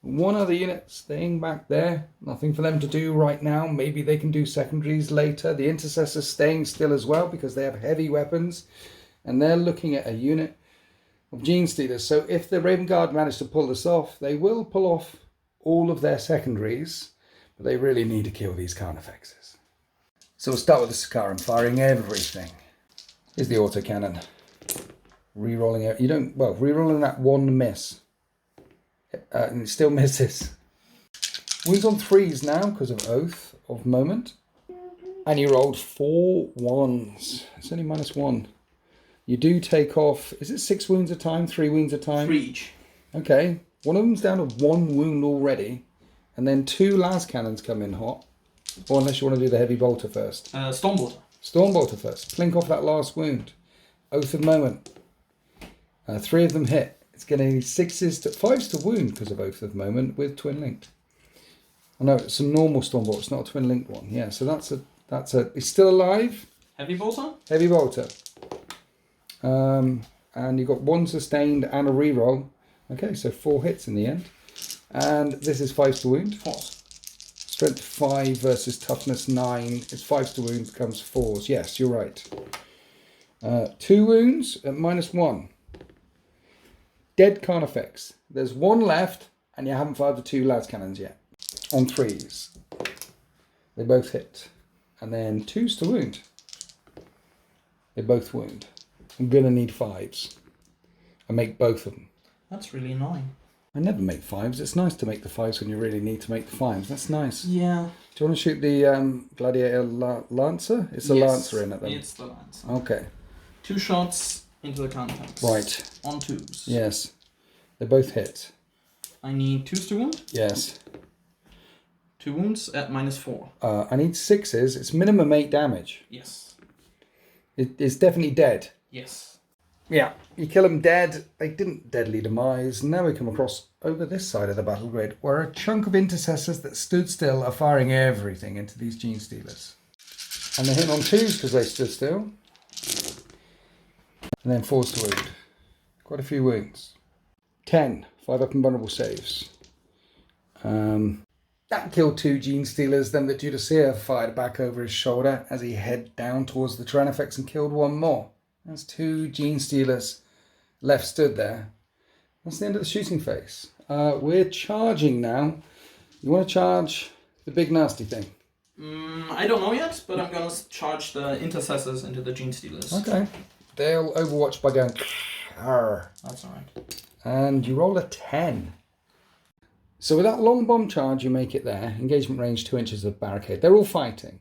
A: One other unit staying back there. Nothing for them to do right now. Maybe they can do secondaries later. The Intercessors staying still as well because they have heavy weapons. And they're looking at a unit of Gene Stealers. So if the Raven Guard manage to pull this off, they will pull off all of their secondaries. But they really need to kill these Carnifexes. So we'll start with the Sakaran, firing everything. Here's the autocannon. Rerolling it. You don't, well, rerolling that one miss. And it still misses. Wounds on 3s now because of Oath of Moment. And you rolled 4 1s. It's only -1. You do take off, is it 6 wounds a time, 3 wounds a time?
B: 3 each.
A: Okay. One of them's down to 1 wound already. And then 2 las cannons come in hot. Or unless you want to do the heavy bolter first.
B: Stormbolter.
A: Stormbolter first. Plink off that last wound. Oath of Moment. 3 of them hit. It's getting 6s to 5s to wound because of Oath of Moment with twin linked. Oh no, it's a normal Stormbolt. It's not a twin linked one. Yeah, so that's a. It's still alive.
B: Heavy bolter.
A: Heavy bolter. And you got 1 sustained and a reroll. Okay, so 4 hits in the end. And this is 5s to wound.
B: 4s.
A: Strength 5 versus toughness 9. It's 5s to wound becomes 4s. Yes, you're right. 2 wounds at -1. Dead Carnifex. There's 1 left, and you haven't fired the 2 las cannons yet. On 3s. They both hit. And then 2s to wound. They both wound. I'm going to need 5s. I make both of them.
B: That's really annoying.
A: I never make 5s. It's nice to make the 5s when you really need to make the 5s. That's nice.
B: Yeah.
A: Do you want to shoot the Gladiator Lancer? It's the Lancer in it then.
B: It's the Lancer.
A: Okay.
B: 2 shots into the Carnifex.
A: Right.
B: On 2s.
A: Yes. They both hit.
B: I need 2s to wound.
A: Yes.
B: 2 wounds at -4.
A: I need 6s. It's minimum 8 damage.
B: Yes.
A: It's definitely dead.
B: Yes.
A: Yeah. You kill them dead. They didn't deadly demise. Now we come across over this side of the battle grid where a chunk of Intercessors that stood still are firing everything into these Gene Stealers. And they're hitting on 2s because they stood still. And then 4s to wound. Quite a few wounds. 10. 5 up and vulnerable saves. That killed 2 Gene Stealers. Then the Judicia fired back over his shoulder as he headed down towards the Tyrannifex and killed 1 more. That's 2 Gene Stealers left stood there. That's the end of the shooting phase. We're charging now. You want to charge the big nasty thing?
B: I don't know yet, but I'm going to charge the Intercessors into the Gene Stealers.
A: Okay. They'll overwatch by going... Arr.
B: That's alright.
A: And you roll a 10. So with that long bomb charge, you make it there. Engagement range 2 inches of barricade. They're all fighting.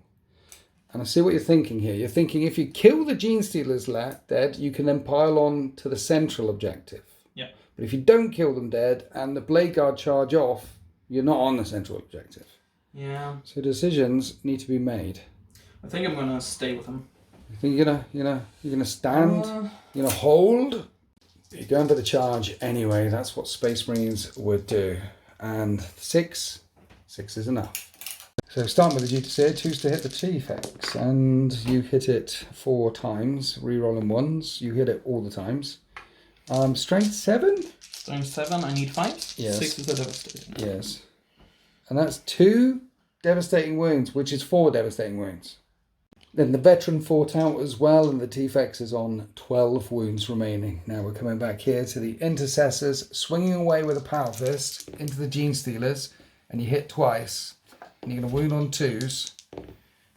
A: And I see what you're thinking here. You're thinking if you kill the Gene Stealers dead, you can then pile on to the central objective.
B: Yeah.
A: But if you don't kill them dead and the Blade Guard charge off, you're not on the central objective.
B: Yeah.
A: So decisions need to be made.
B: I think I'm going to stay with them.
A: You think you're gonna stand? You're gonna hold? You're going for the charge anyway. That's what Space Marines would do. And 6 is enough. So starting with the Judicia, 2s to hit the T-Fex, and you hit it 4 times, re-rolling 1s. You hit it all the times. Strength 7?
B: Strength 7, I need 5.
A: Yes.
B: 6 is a devastating.
A: Yes. And that's 2 devastating wounds, which is 4 devastating wounds. Then the veteran fought out as well, and the T-Fex is on 12 wounds remaining. Now we're coming back here to the Intercessors, swinging away with a power fist into the Gene Stealers, and you hit twice, and you're going to wound on 2s,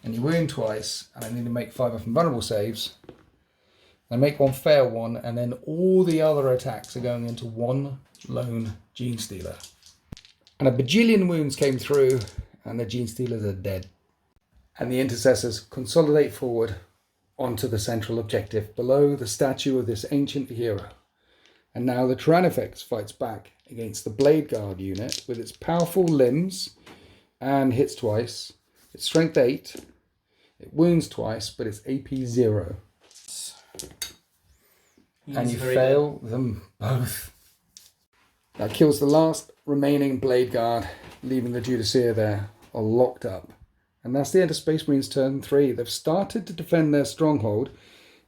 A: and you wound twice, and I need to make 5 up and vulnerable saves. I make 1 fail 1, and then all the other attacks are going into 1 lone Gene Stealer. And a bajillion wounds came through, and the Gene Stealers are dead. And the Intercessors consolidate forward onto the central objective below the statue of this ancient hero. And now the Tyrannifex fights back against the Blade Guard unit with its powerful limbs and hits twice. It's strength 8, it wounds twice, but it's AP 0. And you fail them both. That kills the last remaining Blade Guard, leaving the Judicia there, all locked up. And that's the end of Space Marines turn 3. They've started to defend their stronghold.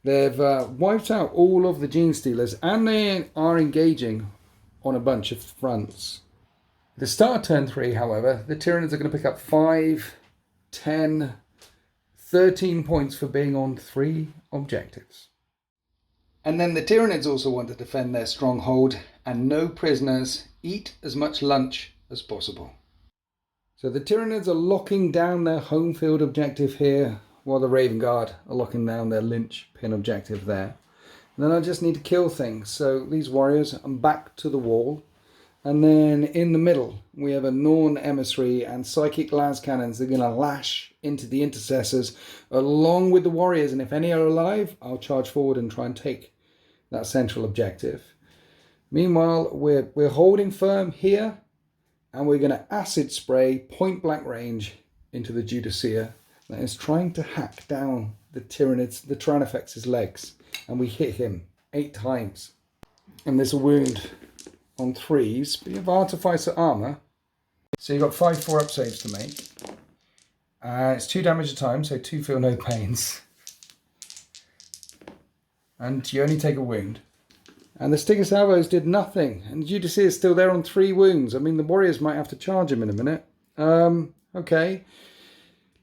A: They've wiped out all of the Gene Stealers, and they are engaging on a bunch of fronts. The start of turn 3, however, the Tyranids are going to pick up 5, 10, 13 points for being on 3 objectives. And then the Tyranids also want to defend their stronghold and no prisoners, eat as much lunch as possible. So the Tyranids are locking down their home field objective here, while the Raven Guard are locking down their linchpin objective there. And then I just need to kill things. So these warriors, I'm back to the wall. And then in the middle, we have a Norn emissary and psychic las cannons. They're going to lash into the intercessors along with the warriors. And if any are alive, I'll charge forward and try and take that central objective. Meanwhile, we're holding firm here. And we're going to acid spray point blank range into the Judicia that is trying to hack down the Tyranids, the Tyranofex's legs. And we hit him 8 times. And there's a wound on 3s, but you have Artificer armor. So you've got 5 4-up saves to make. It's 2 damage a time, so 2 feel no pains. And you only take a wound. And the Stinger Salvos did nothing. And Judicia is still there on 3 wounds. I mean, the warriors might have to charge him in a minute. Okay.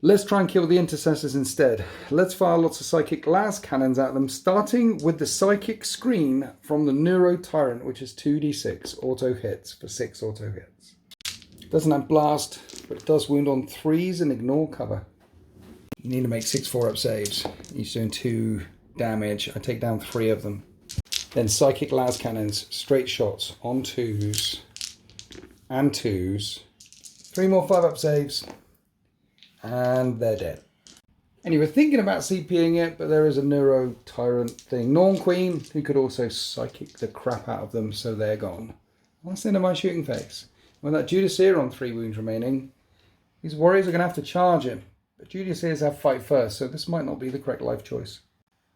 A: Let's try and kill the intercessors instead. Let's fire lots of psychic las cannons at them, starting with the psychic screen from the Neuro Tyrant, which is 2d6 auto hits for 6 auto hits. Doesn't have blast, but it does wound on 3s and ignore cover. You need to make 6 4-up saves. Each doing 2 damage. I take down 3 of them. Then psychic las cannons, straight shots on 2s and 2s. 3 more 5-up saves. And they're dead. And you were thinking about CPing it, but there is a Neuro Tyrant thing. Norn Queen, who could also psychic the crap out of them, so they're gone. That's the end of my shooting phase. With that Judicia on 3 wounds remaining, these warriors are going to have to charge him. But Judicias have fight first, so this might not be the correct life choice.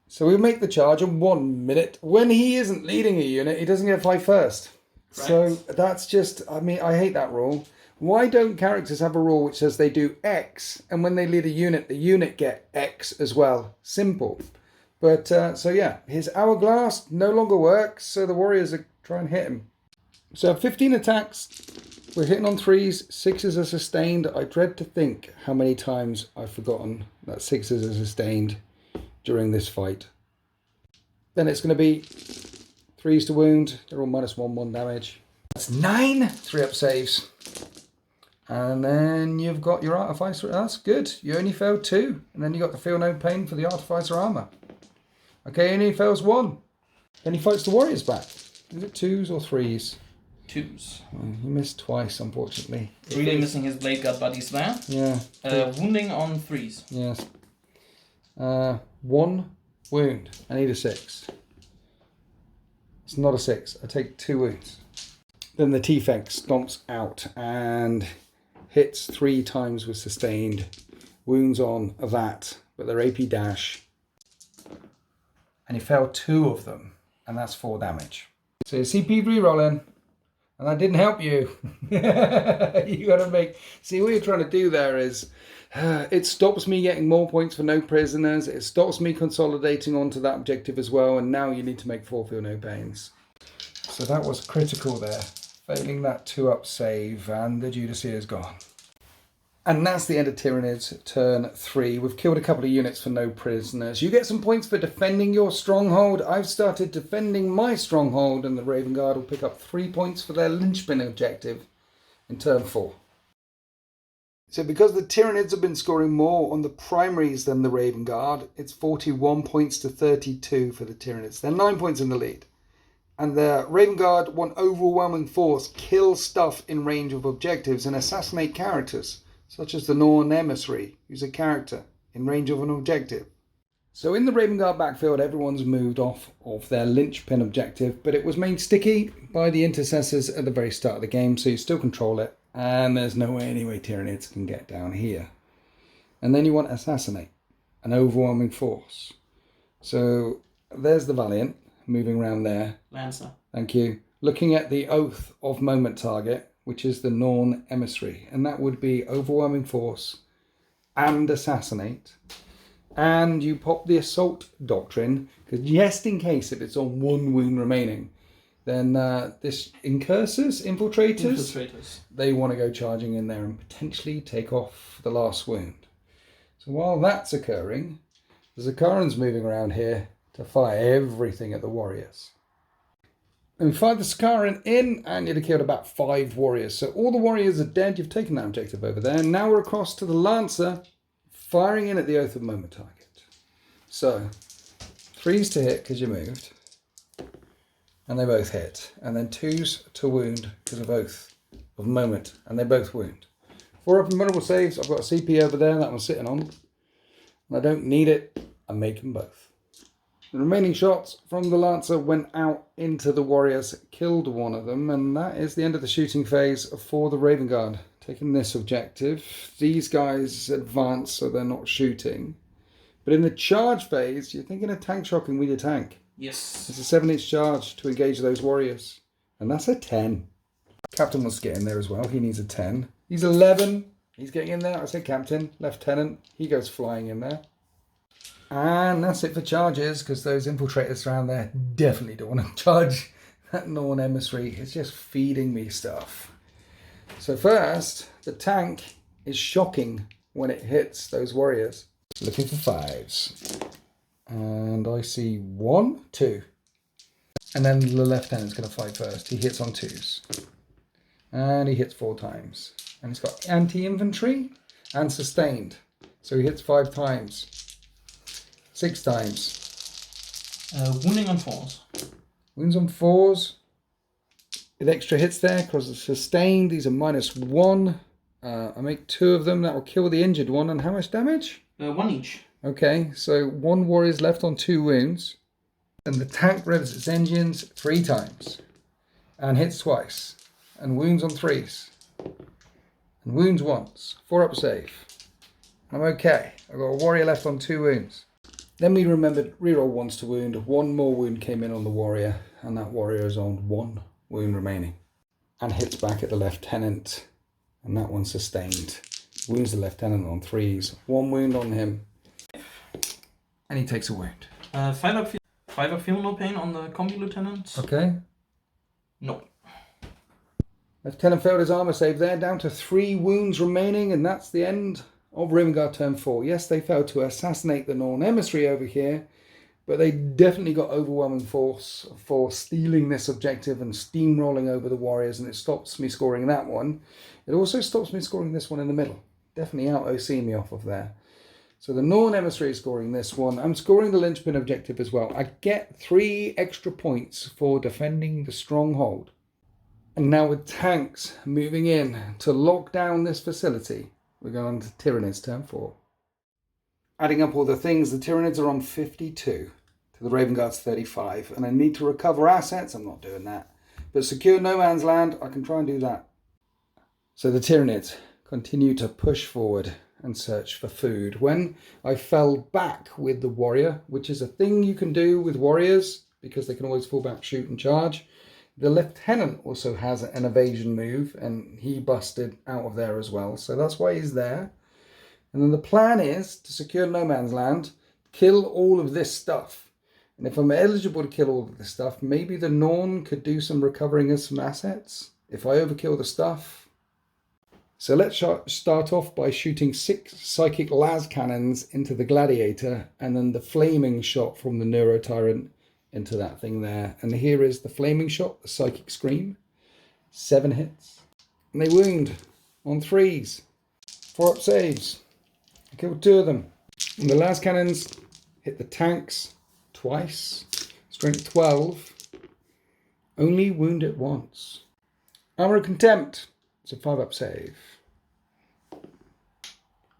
A: So we make the charge in 1 minute. When he isn't leading a unit, he doesn't get fight first. Right. So that's just, I mean, I hate that rule. Why don't characters have a rule which says they do X, and when they lead a unit, the unit get X as well? Simple. But, so yeah, his Hourglass no longer works, so the warriors are trying to hit him. So 15 attacks, we're hitting on 3s, 6s are sustained. I dread to think how many times I've forgotten that 6s are sustained during this fight. Then it's going to be 3s to wound, they're all -1 damage. That's 9 3-up saves. And then you've got your Artificer. That's good. You only failed 2. And then you got the feel no pain for the Artificer armor. Okay, and he fails 1. Then he fights the warriors back. Is it 2s or 3s?
B: 2s.
A: Well, he missed twice, unfortunately.
B: Really missing his blade guard buddies there.
A: Yeah.
B: Wounding on 3s.
A: Yes. 1 wound. I need a 6. It's not a 6. I take 2 wounds. Then the T-Fex stomps out and hits 3 times with sustained. Wounds on that, but they're AP dash. And he failed 2 of them, and that's 4 damage. So your CP re-rolling, and that didn't help you. You gotta make, see what you're trying to do there is, it stops me getting more points for no prisoners, it stops me consolidating onto that objective as well, and now you need to make 4 feel no pains. So that was critical there. Failing that 2-up save, and the Judicia is gone. And that's the end of Tyranids turn 3. We've killed a couple of units for no prisoners. You get some points for defending your stronghold. I've started defending my stronghold, and the Raven Guard will pick up 3 points for their linchpin objective in turn 4. So because the Tyranids have been scoring more on the primaries than the Raven Guard, it's 41 points to 32 for the Tyranids. They're 9 points in the lead. And the Raven Guard want overwhelming force, kill stuff in range of objectives, and assassinate characters, such as the Norn emissary, who's a character in range of an objective. So in the Raven Guard backfield, everyone's moved off of their linchpin objective, but it was made sticky by the intercessors at the very start of the game, so you still control it, and there's no way anyway Tyranids can get down here. And then you want assassinate, an overwhelming force. So there's the Valiant. Moving around there.
B: Lancer.
A: Thank you. Looking at the Oath of Moment target, which is the Norn emissary. And that would be overwhelming force and assassinate. And you pop the Assault Doctrine, because just in case if it's on 1 wound remaining, then this infiltrators, they want to go charging in there and potentially take off the last wound. So while that's occurring, the Zakarans moving around here to fire everything at the warriors. And we fired the Sakaran in, and you'd have killed about 5 warriors. So all the warriors are dead. You've taken that objective over there. And now we're across to the Lancer, firing in at the Oath of Moment target. So 3s to hit because you moved, and they both hit. And then 2s to wound because of Oath of Moment, and they both wound. 4 up and vulnerable saves. I've got a CP over there that one's sitting on, and I don't need it. I make them both. The remaining shots from the Lancer went out into the warriors, killed one of them, and that is the end of the shooting phase for the Raven Guard. Taking this objective, these guys advance so they're not shooting. But in the charge phase, you're thinking of tank shocking with your tank.
B: Yes.
A: It's a 7-inch charge to engage those warriors, and that's a 10. Captain wants to get in there as well. He needs a 10. He's 11. He's getting in there. I say Captain, Lieutenant. He goes flying in there. And that's it for charges, because those infiltrators around there definitely don't want to charge that Norn emissary. It's just feeding me stuff. So first, the tank is shocking when it hits those warriors. Looking for 5s. And I see 1, 2. And then the lieutenant's going to fight first. He hits on 2s. And he hits 4 times. And he's got anti-infantry and sustained. So he hits 5 times. 6 times.
B: Wounding on 4s.
A: Wounds on 4s. With extra hits there because it's sustained. These are -1. I make 2 of them. That will kill the injured one. And how much damage?
B: 1 each.
A: Okay, so 1 warrior's left on 2 wounds. And the tank revs its engines 3 times. And hits twice. And wounds on 3s. And wounds once. 4 up save. I'm okay. I've got a warrior left on 2 wounds. Then we remembered reroll 1s to wound. 1 more wound came in on the warrior, and that warrior is on 1 wound remaining. And hits back at the lieutenant, and that one's sustained. Wounds the lieutenant on 3s. 1 wound on him. And he takes a wound.
B: 5 up feel no pain on the combi lieutenant.
A: Okay.
B: No.
A: Lieutenant failed his armor save there, down to 3 wounds remaining, and that's the end of Raven Guard turn 4. Yes, they failed to assassinate the Norn emissary over here, but they definitely got overwhelming force for stealing this objective and steamrolling over the warriors, and it stops me scoring that one. It also stops me scoring this one in the middle. Definitely out OC me off of there. So the Norn emissary is scoring this one. I'm scoring the linchpin objective as well. I get 3 extra points for defending the stronghold. And now with tanks moving in to lock down this facility, we're going to Tyranids turn 4. Adding up all the things, the Tyranids are on 52 to the Raven Guard's 35. And I need to recover assets. I'm not doing that. But secure no man's land, I can try and do that. So the Tyranids continue to push forward and search for food. When I fell back with the warrior, which is a thing you can do with warriors, because they can always fall back, shoot and charge. The lieutenant also has an evasion move, and he busted out of there as well. So that's why he's there. And then the plan is to secure no man's land, kill all of this stuff. And if I'm eligible to kill all of this stuff, maybe the Norn could do some recovering of some assets if I overkill the stuff. So let's start off by shooting 6 psychic las cannons into the gladiator, and then the flaming shot from the neuro tyrant into that thing there. And here is the flaming shot, the psychic scream. 7 hits. And they wound on 3s. 4 up saves. I killed 2 of them. And the las cannons hit the tanks twice. Strength 12. Only wound it once. Armor of Contempt. It's a 5 up save.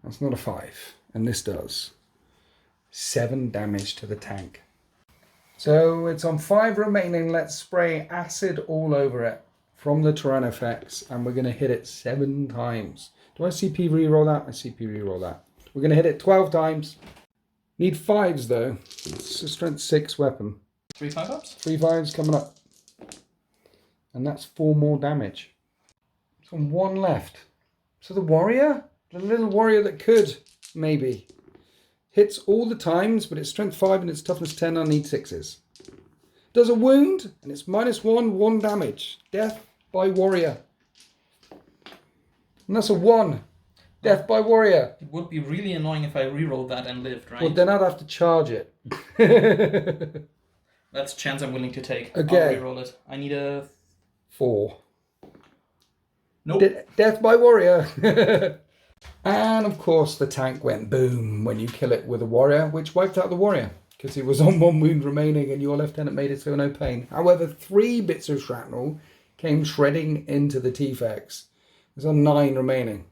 A: That's not a 5. And this does 7 damage to the tank. So it's on 5 remaining. Let's spray acid all over it from the Tyrannofex. And we're going to hit it 7 times. Do I CP reroll that? I CP reroll that. We're going to hit it 12 times. Need 5s though. It's a strength 6 weapon.
B: 3 5-ups?
A: 3 5s coming up. And that's 4 more damage. It's on 1 left. So the warrior? The little warrior that could, maybe. Hits all the times, but it's strength 5 and it's toughness 10. I need 6s. Does a wound, and it's -1, 1 damage. Death by warrior. And that's a 1. Death by warrior.
B: It would be really annoying if I rerolled that and lived, right?
A: Well, then I'd have to charge it.
B: That's a chance I'm willing to take.
A: Okay.
B: I'll reroll it. I need a
A: 4.
B: nope.
A: Death by warrior. And of course the tank went boom when you kill it with a warrior, which wiped out the warrior because he was on 1 wound remaining and your lieutenant made it feel no pain. However, 3 bits of shrapnel came shredding into the T-Fex. There's on 9 remaining.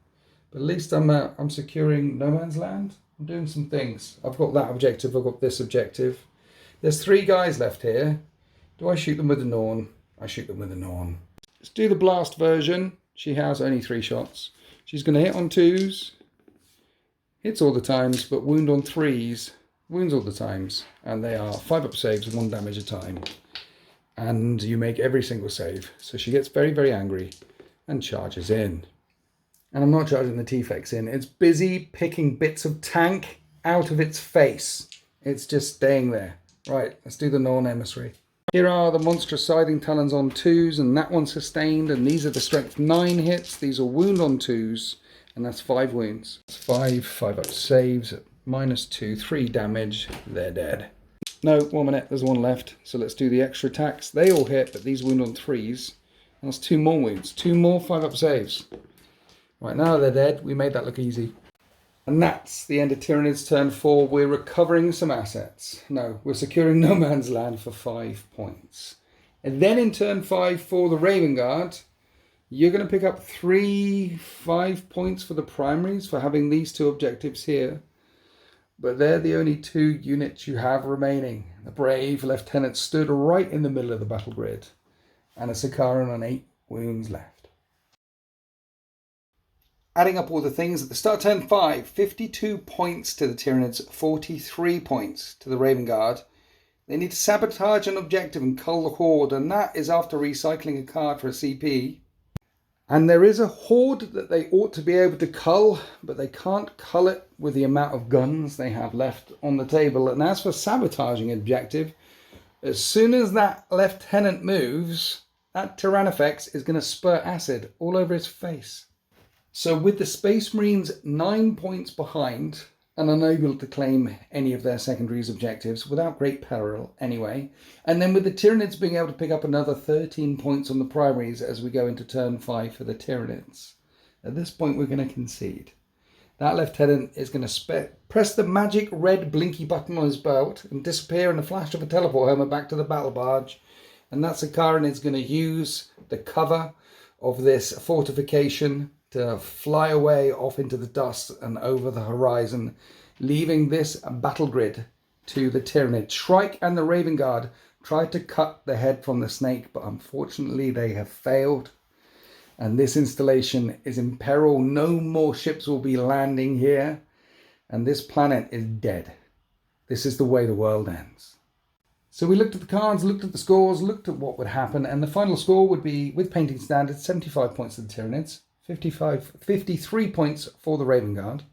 A: But at least I'm securing no man's land. I'm doing some things. I've got that objective, I've got this objective. There's 3 guys left here. Do I shoot them with a Norn? I shoot them with a Norn. Let's do the blast version. She has only 3 shots. She's going to hit on 2s. Hits all the times, but wound on 3s. Wounds all the times. And they are 5-up saves, 1 damage a time. And you make every single save. So she gets very, very angry and charges in. And I'm not charging the T-Fex in. It's busy picking bits of tank out of its face. It's just staying there. Right, let's do the Norn Emissary. Here are the monstrous scything talons on 2s, and that one sustained, and these are the strength 9 hits. These are wound on 2s, and that's 5 wounds. It's 5-up saves, -2, 3 damage, they're dead. No, 1 minute, there's 1 left, so let's do the extra attacks. They all hit, but these wound on 3s, and that's 2 more wounds, 2 more 5-up saves. Right, now they're dead, we made that look easy. And that's the end of Tyranids turn 4. We're recovering some assets. No, we're securing no man's land for 5 points. And then in turn 5 for the Raven Guard, you're going to pick up 5 points for the primaries for having these 2 objectives here. But they're the only 2 units you have remaining. The brave lieutenant stood right in the middle of the battle grid. And a Sakaran on 8 wounds left. Adding up all the things at the start of turn 5, 52 points to the Tyranids, 43 points to the Raven Guard. They need to sabotage an objective and cull the Horde, and that is after recycling a card for a CP. And there is a Horde that they ought to be able to cull, but they can't cull it with the amount of guns they have left on the table. And as for sabotaging an objective, as soon as that lieutenant moves, that Tyrannifex is going to spurt acid all over his face. So with the Space Marines 9 points behind and unable to claim any of their secondaries objectives without great peril anyway, and then with the Tyranids being able to pick up another 13 points on the primaries as we go into turn 5 for the Tyranids, at this point we're going to concede. That lieutenant is going to press the magic red blinky button on his belt and disappear in a flash of a teleport helmet back to the battle barge, and that Sakaran is going to use the cover of this fortification to fly away off into the dust and over the horizon, leaving this battle grid to the Tyranid. Shrike and the Raven Guard tried to cut the head from the snake, but unfortunately they have failed. And this installation is in peril. No more ships will be landing here. And this planet is dead. This is the way the world ends. So we looked at the cards, looked at the scores, looked at what would happen. And the final score would be, with painting standards, 75 points to the Tyranids. 53 points for the Raven Guard.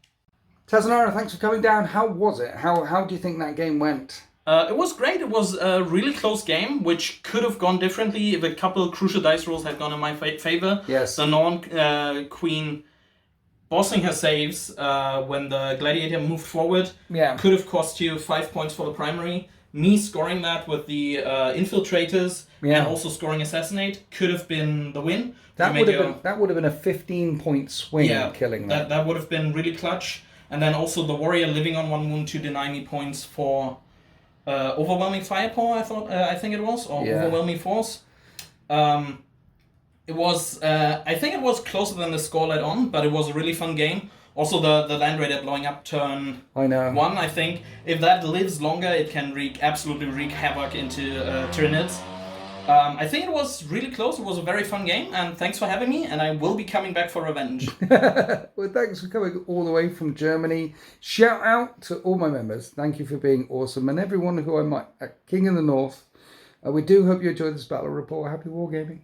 A: Tazanara, thanks for coming down. How was it? How do you think that game went?
B: It was great. It was a really close game, which could have gone differently if a couple crucial dice rolls had gone in my favor.
A: Yes.
B: The Norn Queen bossing her saves when the Gladiator moved forward could have cost you 5 points for the primary. Me scoring that with the Infiltrators and also scoring Assassinate could have been the win.
A: That would have been a 15-point swing, killing that.
B: That would have been really clutch. And then also the Warrior living on 1 wound to deny me points for overwhelming firepower. I think it was, or overwhelming force. It was. I think it was closer than the score led on, but it was a really fun game. Also, the Land Raider blowing up turn 1, I think. If that lives longer, it can absolutely wreak havoc into Tyranids. I think it was really close. It was a very fun game, and thanks for having me, and I will be coming back for revenge.
A: Well, thanks for coming all the way from Germany. Shout out to all my members. Thank you for being awesome, and everyone who I met at King in the North. We do hope you enjoyed this battle report. Happy wargaming.